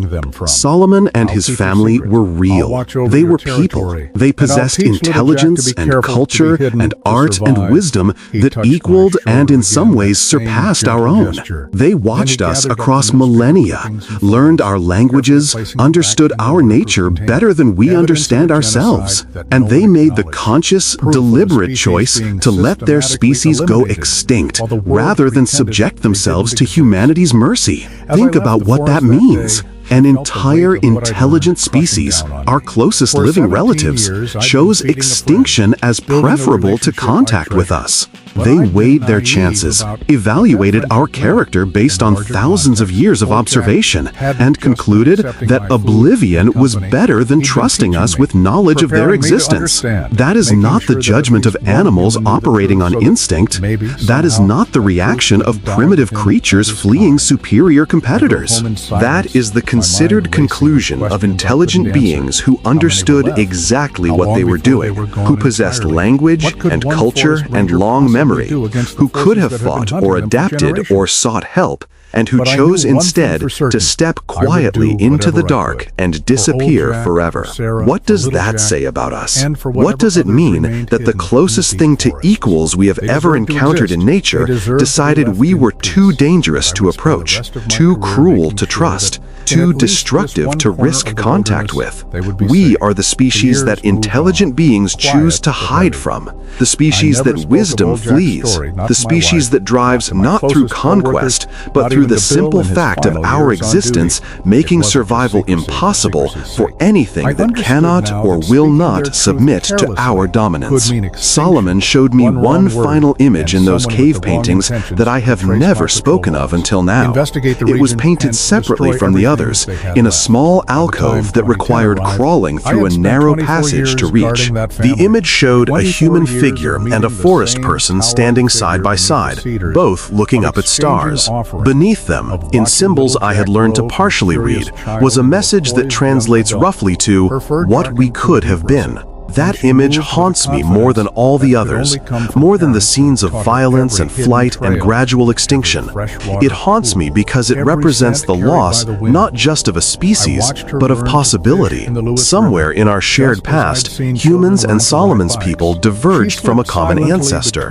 Solomon and his family were real. They were people. They possessed intelligence and culture and art and wisdom that equaled and in some ways surpassed our own. They watched us across millennia, learned our languages, understood our nature better than we understand ourselves, and they made the conscious, deliberate choice to let their species go extinct rather than subject themselves to humanity's mercy. Think about what that means. An entire intelligent species, our closest living relatives, chose extinction as preferable to contact with us. They weighed their chances, evaluated our character based on thousands of years of observation, and concluded that oblivion was better than trusting us with knowledge of their existence. That is not the judgment of animals operating on instinct. That is not the reaction of primitive creatures fleeing superior competitors. That is the considered conclusion of intelligent beings who understood exactly what they were doing, who possessed language and culture and long memory, who could have fought or adapted or sought help, and who chose instead to step quietly into the dark and disappear forever. What does that say about us? What does it mean that the closest thing to equals we have ever encountered in nature decided we were too dangerous to approach, too cruel to trust, too destructive to risk contact with? We are the species that intelligent beings choose to hide from, the species that wisdom flees, the species that drives not through conquest, but through the simple fact of our existence making survival impossible for anything that cannot or will not submit to our dominance. Solomon showed me one final image in those cave paintings that I have never spoken of until now. It was painted separately from the others, in a small alcove that required crawling through a narrow passage to reach. The image showed a human figure and a forest person standing side by side, both looking up at stars. Beneath them, in symbols I had learned to partially read, was a message that translates roughly to "what we could have been." That image haunts me more than all the others, more than the scenes of violence and flight and gradual extinction. It haunts me because it represents the loss not just of a species, but of possibility. Somewhere in our shared past, humans and Solomon's people diverged from a common ancestor.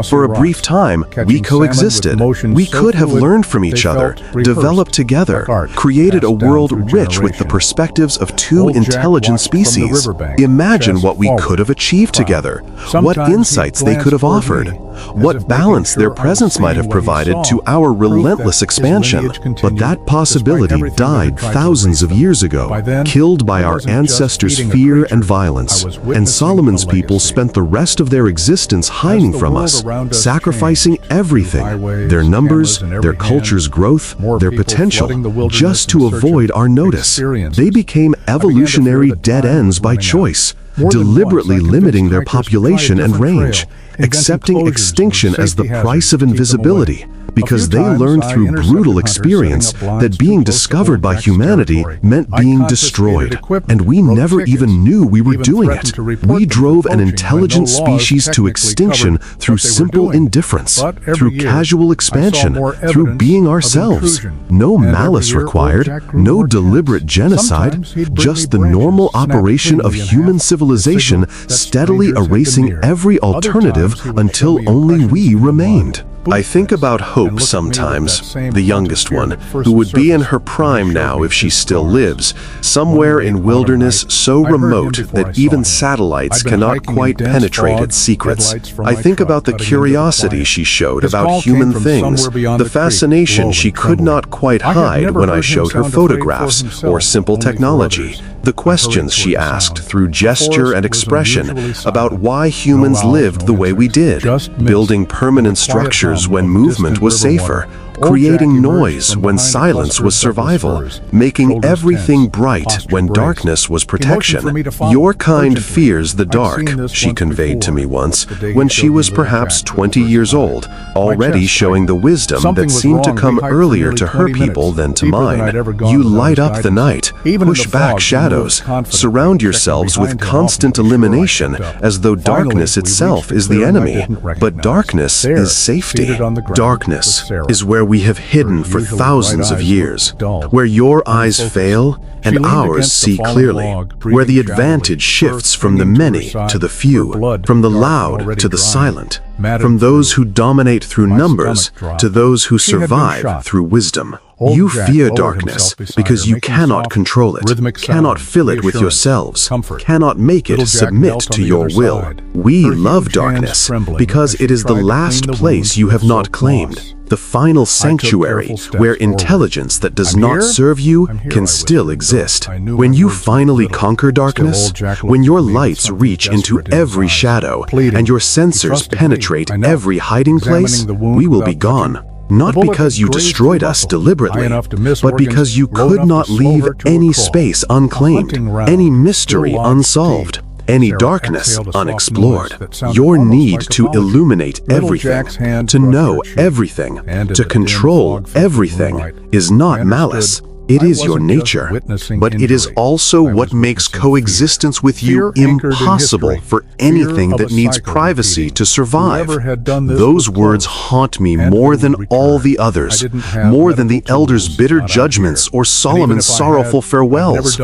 For a brief time, we coexisted. We could have learned from each other, developed together, created a world rich with the perspectives of two intelligent species. Imagine what we could have achieved together, what insights they could have offered, what balance their presence might have provided to our relentless expansion. But that possibility died thousands of years ago, killed by our ancestors' fear and violence, and Solomon's people spent the rest of their existence hiding from us, sacrificing everything, their numbers, their culture's growth, their potential, just to avoid our notice. They became evolutionary dead ends by choice, deliberately limiting their population and range, accepting extinction as the price of invisibility, because they learned through brutal experience that being discovered by humanity meant being destroyed, and we never even knew we were doing it. We drove an intelligent species to extinction through simple indifference, through casual expansion, through being ourselves. No malice required, no deliberate genocide, just the normal operation of human civilization steadily erasing every alternative until only we remained. I think about Hope sometimes, the youngest one, who would be in her prime now if she still lives, somewhere in wilderness so remote that even satellites cannot quite penetrate its secrets. I think about the curiosity she showed about human things, the fascination she could not quite hide when I showed her photographs or simple technology, the questions she asked through gesture and expression about why humans lived the way we did, building permanent structures when movement was safer, creating noise when silence was survival, making everything bright when darkness was protection. Your kind fears the dark, she conveyed to me once, when she was perhaps 20 years old, already showing the wisdom that seemed to come earlier to her people than to mine. You light up the night, push back shadows, surround yourselves with constant illumination, as though darkness itself is the enemy. But darkness is safety. Darkness is where we have hidden for thousands of years, where your eyes fail and ours see clearly, where the advantage shifts from the many to the few, from the loud to the silent, from those who dominate through numbers to those who survive through wisdom. You fear darkness because you cannot control it, cannot fill it with yourselves, cannot make it submit to your will. We love darkness because it is the last place you have not claimed. the final sanctuary where intelligence that does not serve you can still exist. When you finally conquer darkness, when your lights reach into every shadow and your sensors penetrate every hiding place, we will be gone. Not because you destroyed us deliberately, but because you could not leave any space unclaimed, any mystery unsolved, any darkness unexplored. Your need to illuminate everything, to know everything, to control everything is not malice. It is your nature, but it is also what makes coexistence with you impossible for anything that needs privacy to survive. Those words haunt me more than all the others, more than the elders' bitter judgments or Solomon's sorrowful farewells,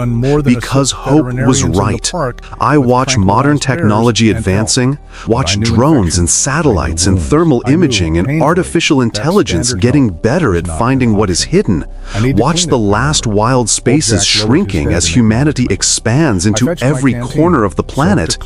because hope was right. I watch modern technology advancing, watch drones and satellites and thermal imaging and artificial intelligence getting better at finding what is hidden, watch the vast wild spaces shrinking as humanity expands into every corner of the planet,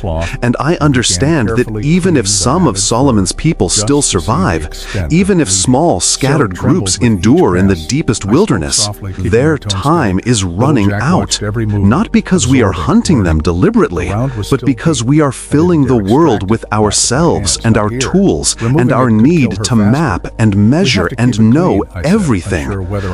and I understand that even if some of Solomon's people still survive, even if small scattered groups endure in the deepest wilderness, their time is running out, not because we are hunting them deliberately, but because we are filling the world with ourselves and our tools and our need to map and measure and know everything,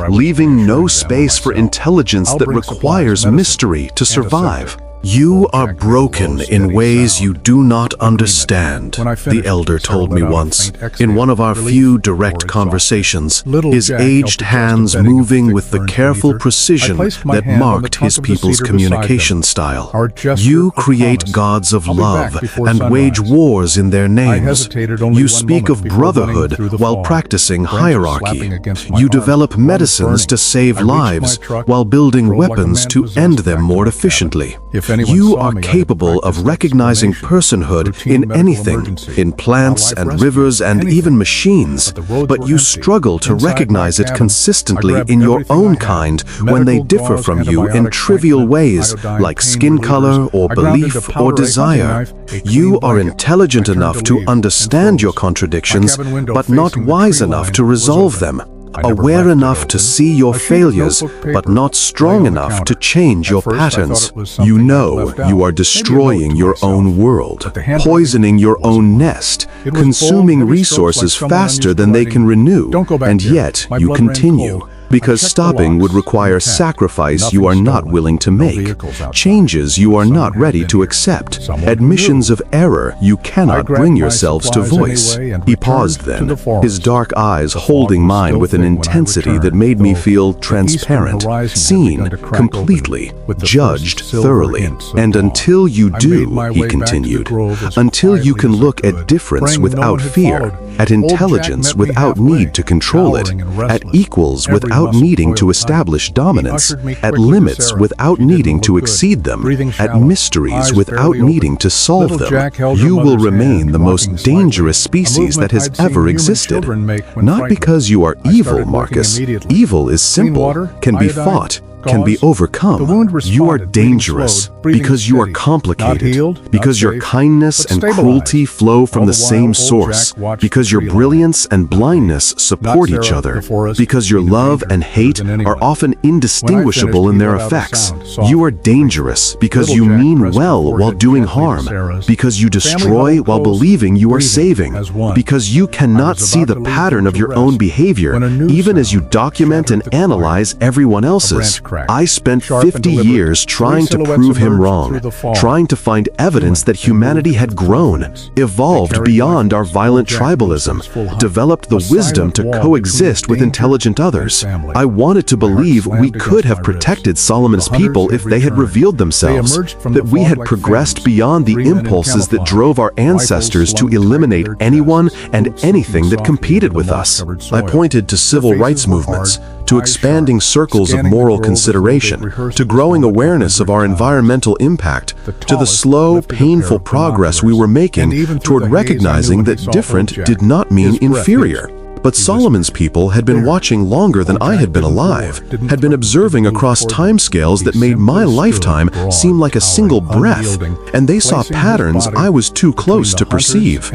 leaving no space for intelligence that requires mystery to survive. You are broken in ways you do not understand, the elder told me once, in one of our few direct conversations, his aged hands moving with the careful precision that marked his people's communication style. You create gods of love and wage wars in their names. You speak of brotherhood while practicing hierarchy. You develop medicines to save lives while building weapons to end them more efficiently. You are capable of recognizing personhood in anything, in plants and rivers and even machines, but you struggle to recognize it consistently in your own kind when they differ from you in trivial ways, like skin color or belief or desire. You are intelligent enough to understand your contradictions, but not wise enough to resolve them. Aware enough to see your failures, but not strong enough to change your patterns. You know you are destroying your own world, poisoning your own nest, consuming resources faster than they can renew, and yet you continue. Because stopping would require sacrifice you are not willing to make, changes you are not ready to accept, admissions of error you cannot bring yourselves to voice. He paused then, his dark eyes holding mine with an intensity that made me feel transparent, seen completely, judged thoroughly. And until you do, he continued, until you can look at difference without fear, at intelligence without need to control it, at equals without needing to establish dominance, at limits without needing to exceed them, at mysteries without needing to solve them, you will remain the most dangerous species that has ever existed. Not because you are evil, Marcus. Evil is simple, can be fought, can be overcome. You are dangerous because you are complicated, because your kindness and cruelty flow from the same source, because your brilliance and blindness support each other, because your love and hate are often indistinguishable in their effects. You are dangerous because you mean well while doing harm, because you destroy while believing you are saving, because you cannot see the pattern of your own behavior even as you document and analyze everyone else's. I spent 50 years trying to prove him wrong, trying to find evidence that humanity had grown, evolved beyond our violent tribalism, developed the wisdom to coexist with intelligent others. I wanted to believe we could have protected Solomon's people if they had revealed themselves, that we had progressed beyond the impulses that drove our ancestors to eliminate anyone and anything that competed with us. I pointed to civil rights movements, to expanding circles of moral consideration, to growing awareness of our environmental impact, to the slow, painful progress we were making toward recognizing that different did not mean inferior, But Solomon's people had been watching longer than I had been alive, had been observing across timescales that made my lifetime seem like a single breath, and they saw patterns I was too close to perceive.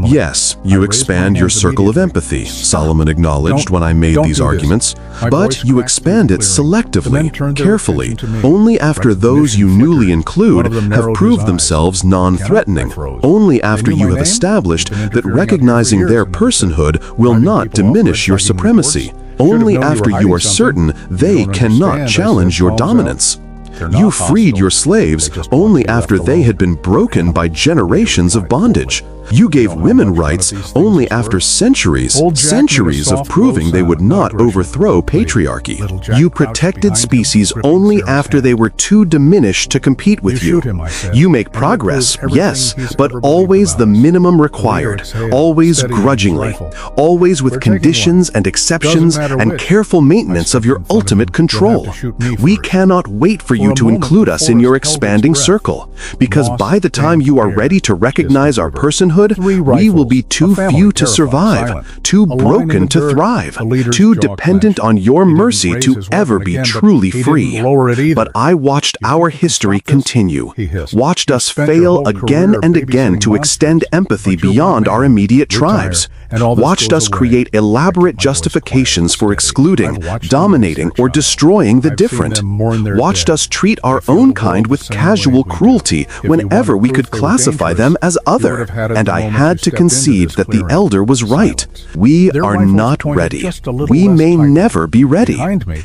Yes, you expand your circle of empathy, Solomon acknowledged when I made these arguments, but you expand it selectively, carefully, only after those you newly include have proved themselves non-threatening, only after you have established that recognizing their personhood will not diminish your supremacy, only after you are certain they cannot challenge your dominance. You freed your slaves only after they had been broken by generations of bondage. You gave women rights only after centuries of proving they would not overthrow patriarchy. You protected species only after they were too diminished to compete with you. You make progress, yes, but always the minimum required, always grudgingly, always with conditions and exceptions and careful maintenance of your ultimate control. We cannot wait for you to include us in your expanding circle, because by the time you are ready to recognize our personhood, we will be too few to survive, too broken to thrive, too dependent on your mercy to ever be truly free. But I watched our history continue, watched us fail again and again to extend empathy beyond our immediate tribes, watched us create elaborate justifications for excluding, dominating, or destroying the different, watched us treat our own kind with casual cruelty whenever we could classify them as other, and I had to concede that the elder was right. We are not ready. We may never be ready.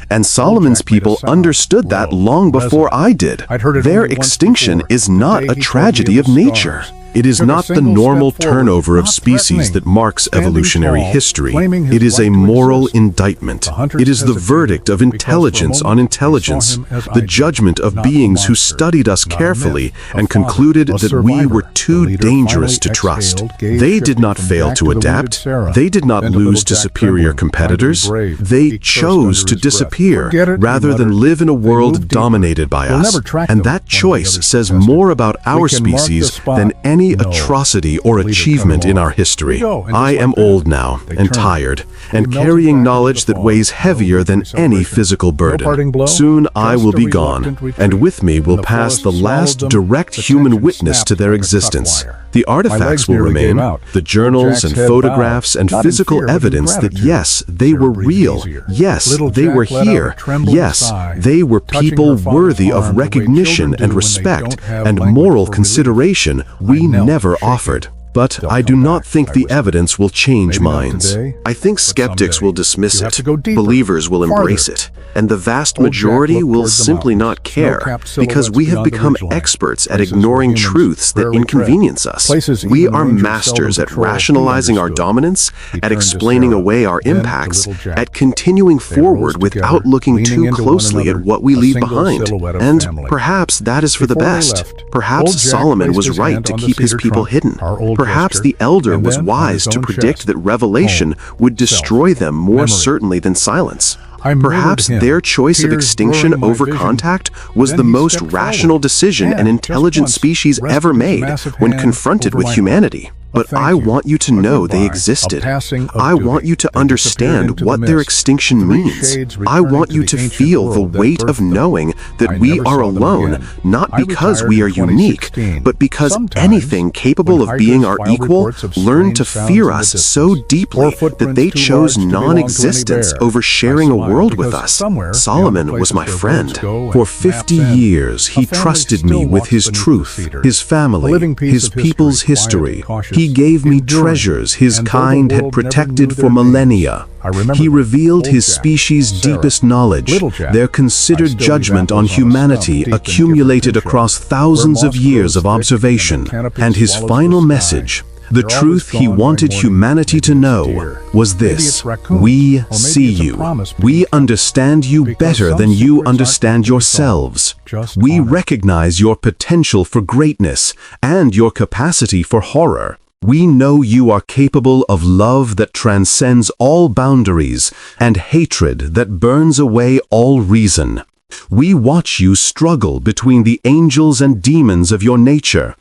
And Solomon's people understood that long before I did. Their extinction is not a tragedy of nature. It is not the normal turnover of species that marks evolutionary history. It is a moral indictment. It is the verdict of intelligence on intelligence, the judgment of beings who studied us carefully and concluded that we were too dangerous to trust. They did not fail to adapt. They did not lose to superior competitors. They chose to disappear rather than live in a world dominated by us. And that choice says more about our species than any atrocity or achievement in our history. I am old now and tired and carrying knowledge that weighs heavier than any physical burden. Soon I will be gone, and with me will pass the last direct human witness to their existence. The artifacts will remain, the journals and photographs and physical evidence that yes, they were real, yes, they were here, yes, they were people worthy of recognition and respect and moral consideration we never offered. But I do not think the evidence will change minds. I think skeptics will dismiss it, believers will embrace it, and the vast majority will simply not care, because we have become experts at ignoring truths that inconvenience us. We are masters at rationalizing our dominance, at explaining away our impacts, at continuing forward without looking too closely at what we leave behind. And perhaps that is for the best. Perhaps Solomon was right to keep his people hidden. Perhaps the elder was wise to predict that revelation would destroy them more certainly than silence. Perhaps their choice of extinction over contact was the most rational decision an intelligent species ever made when confronted with humanity. But I want you to know they existed. I want you to understand what their extinction means. I want you to feel the weight of knowing that we are alone, not because we are unique, but because anything capable of being our equal learned to fear us so deeply that they chose non-existence over sharing a world with us. Solomon was my friend. For 50 years, he trusted me with his truth, his family, his people's history. He gave me treasures his kind had protected for millennia. He revealed his species' deepest knowledge, their considered judgment on humanity accumulated across thousands of years of observation, and his final message, the truth he wanted humanity to know, was this: we see you. We understand you better than you understand yourselves. We recognize your potential for greatness and your capacity for horror. We know you are capable of love that transcends all boundaries and hatred that burns away all reason. We watch you struggle between the angels and demons of your nature,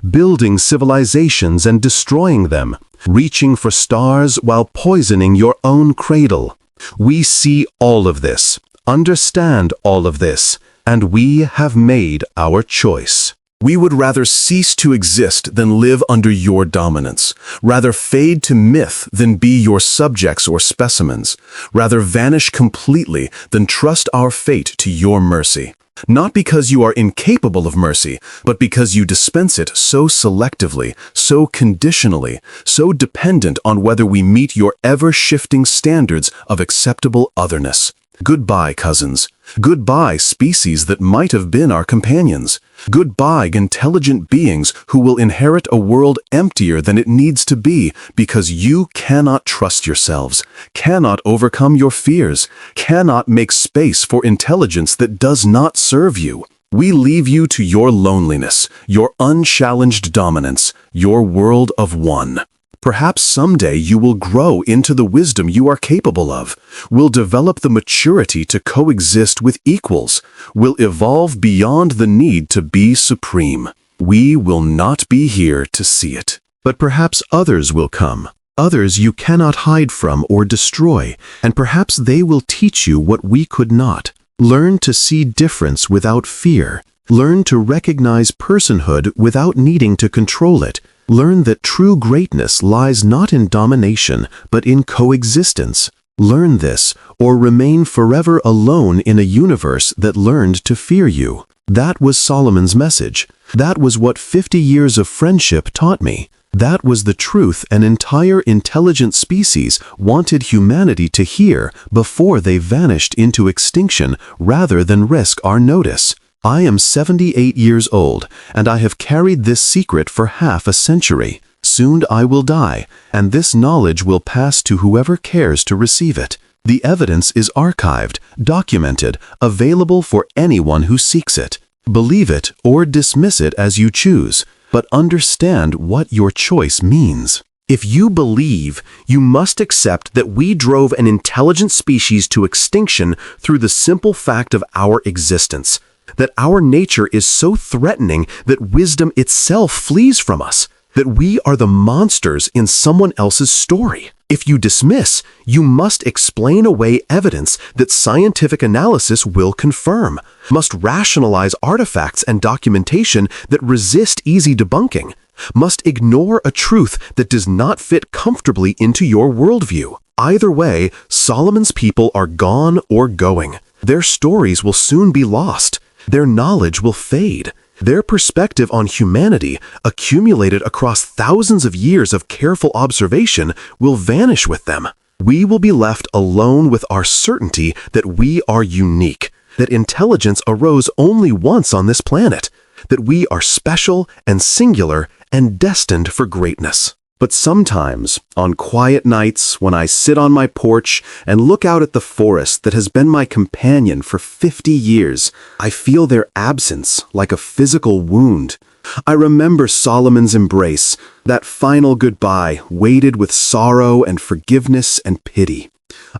building civilizations and destroying them, reaching for stars while poisoning your own cradle. We see all of this, understand all of this, and we have made our choice. We would rather cease to exist than live under your dominance, rather fade to myth than be your subjects or specimens, rather vanish completely than trust our fate to your mercy. Not because you are incapable of mercy, but because you dispense it so selectively, so conditionally, so dependent on whether we meet your ever-shifting standards of acceptable otherness. Goodbye, cousins. Goodbye, species that might have been our companions. Goodbye, intelligent beings who will inherit a world emptier than it needs to be because you cannot trust yourselves, cannot overcome your fears, cannot make space for intelligence that does not serve you. We leave you to your loneliness, your unchallenged dominance, your world of one. Perhaps someday you will grow into the wisdom you are capable of, will develop the maturity to coexist with equals, will evolve beyond the need to be supreme. We will not be here to see it. But perhaps others will come, others you cannot hide from or destroy, and perhaps they will teach you what we could not. Learn to see difference without fear. Learn to recognize personhood without needing to control it. Learn that true greatness lies not in domination, but in coexistence. Learn this, or remain forever alone in a universe that learned to fear you. That was Solomon's message. That was what 50 years of friendship taught me. That was the truth an entire intelligent species wanted humanity to hear before they vanished into extinction rather than risk our notice. I am 78 years old, and I have carried this secret for half a century. Soon I will die, and this knowledge will pass to whoever cares to receive it. The evidence is archived, documented, available for anyone who seeks it. Believe it or dismiss it as you choose, but understand what your choice means. If you believe, you must accept that we drove an intelligent species to extinction through the simple fact of our existence. That our nature is so threatening that wisdom itself flees from us, that we are the monsters in someone else's story. If you dismiss, you must explain away evidence that scientific analysis will confirm, must rationalize artifacts and documentation that resist easy debunking, must ignore a truth that does not fit comfortably into your worldview. Either way, Solomon's people are gone or going. Their stories will soon be lost. Their knowledge will fade. Their perspective on humanity, accumulated across thousands of years of careful observation, will vanish with them. We will be left alone with our certainty that we are unique, that intelligence arose only once on this planet, that we are special and singular and destined for greatness. But sometimes, on quiet nights when I sit on my porch and look out at the forest that has been my companion for 50 years, I feel their absence like a physical wound. I remember Solomon's embrace, that final goodbye weighted with sorrow and forgiveness and pity.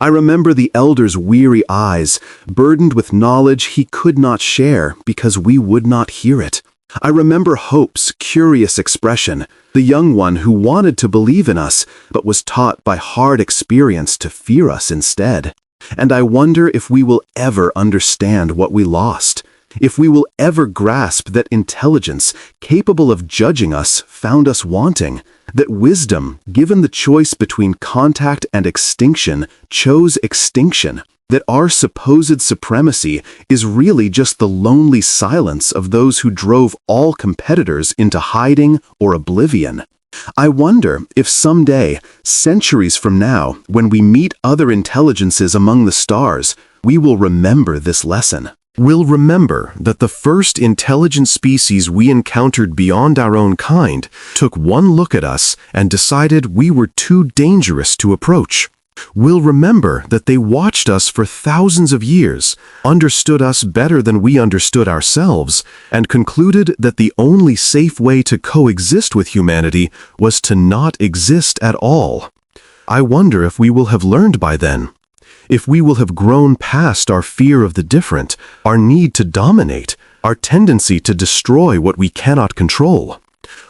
I remember the elder's weary eyes, burdened with knowledge he could not share because we would not hear it. I remember Hope's curious expression, the young one who wanted to believe in us, but was taught by hard experience to fear us instead. And I wonder if we will ever understand what we lost, if we will ever grasp that intelligence, capable of judging us, found us wanting, that wisdom, given the choice between contact and extinction, chose extinction, that our supposed supremacy is really just the lonely silence of those who drove all competitors into hiding or oblivion. I wonder if someday, centuries from now, when we meet other intelligences among the stars, we will remember this lesson. We'll remember that the first intelligent species we encountered beyond our own kind took one look at us and decided we were too dangerous to approach. We'll remember that they watched us for thousands of years, understood us better than we understood ourselves, and concluded that the only safe way to coexist with humanity was to not exist at all. I wonder if we will have learned by then, if we will have grown past our fear of the different, our need to dominate, our tendency to destroy what we cannot control.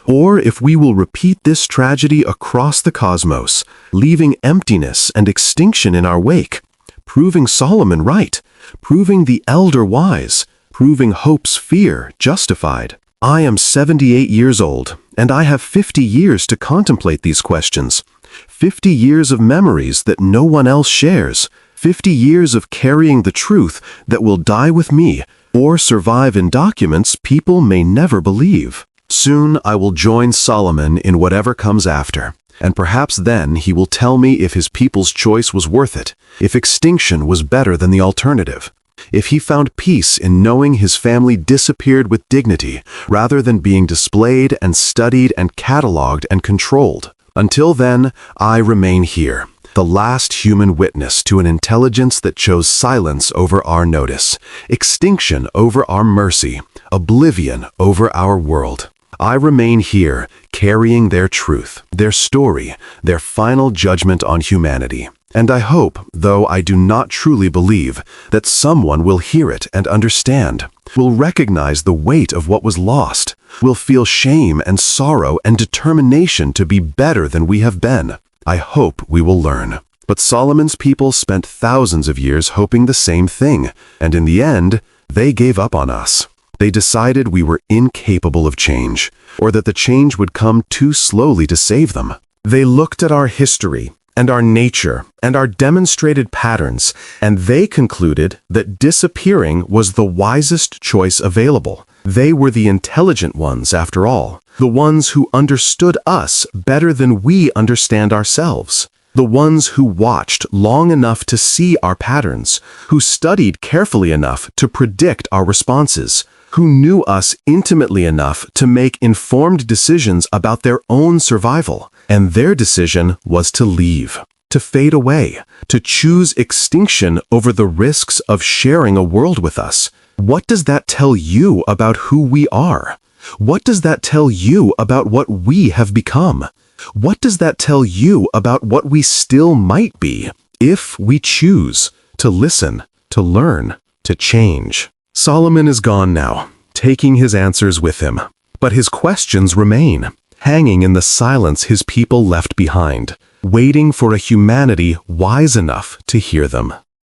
Or if we will repeat this tragedy across the cosmos, leaving emptiness and extinction in our wake, proving Solomon right, proving the elder wise, proving hope's fear justified. I am 78 years old, and I have 50 years to contemplate these questions. 50 years of memories that no one else shares. 50 years of carrying the truth that will die with me, or survive in documents people may never believe. Soon I will join Solomon in whatever comes after, and perhaps then he will tell me if his people's choice was worth it, if extinction was better than the alternative, if he found peace in knowing his family disappeared with dignity rather than being displayed and studied and cataloged and controlled. Until then, I remain here, the last human witness to an intelligence that chose silence over our notice, extinction over our mercy, oblivion over our world. I remain here, carrying their truth, their story, their final judgment on humanity. And I hope, though I do not truly believe, that someone will hear it and understand, will recognize the weight of what was lost, will feel shame and sorrow and determination to be better than we have been. I hope we will learn. But Solomon's people spent thousands of years hoping the same thing, and in the end, they gave up on us. They decided we were incapable of change, or that the change would come too slowly to save them. They looked at our history, and our nature, and our demonstrated patterns, and they concluded that disappearing was the wisest choice available. They were the intelligent ones, after all, the ones who understood us better than we understand ourselves, the ones who watched long enough to see our patterns, who studied carefully enough to predict our responses, who knew us intimately enough to make informed decisions about their own survival. And their decision was to leave, to fade away, to choose extinction over the risks of sharing a world with us. What does that tell you about who we are? What does that tell you about what we have become? What does that tell you about what we still might be if we choose to listen, to learn, to change? Solomon is gone now, taking his answers with him, but his questions remain, hanging in the silence his people left behind, waiting for a humanity wise enough to hear them.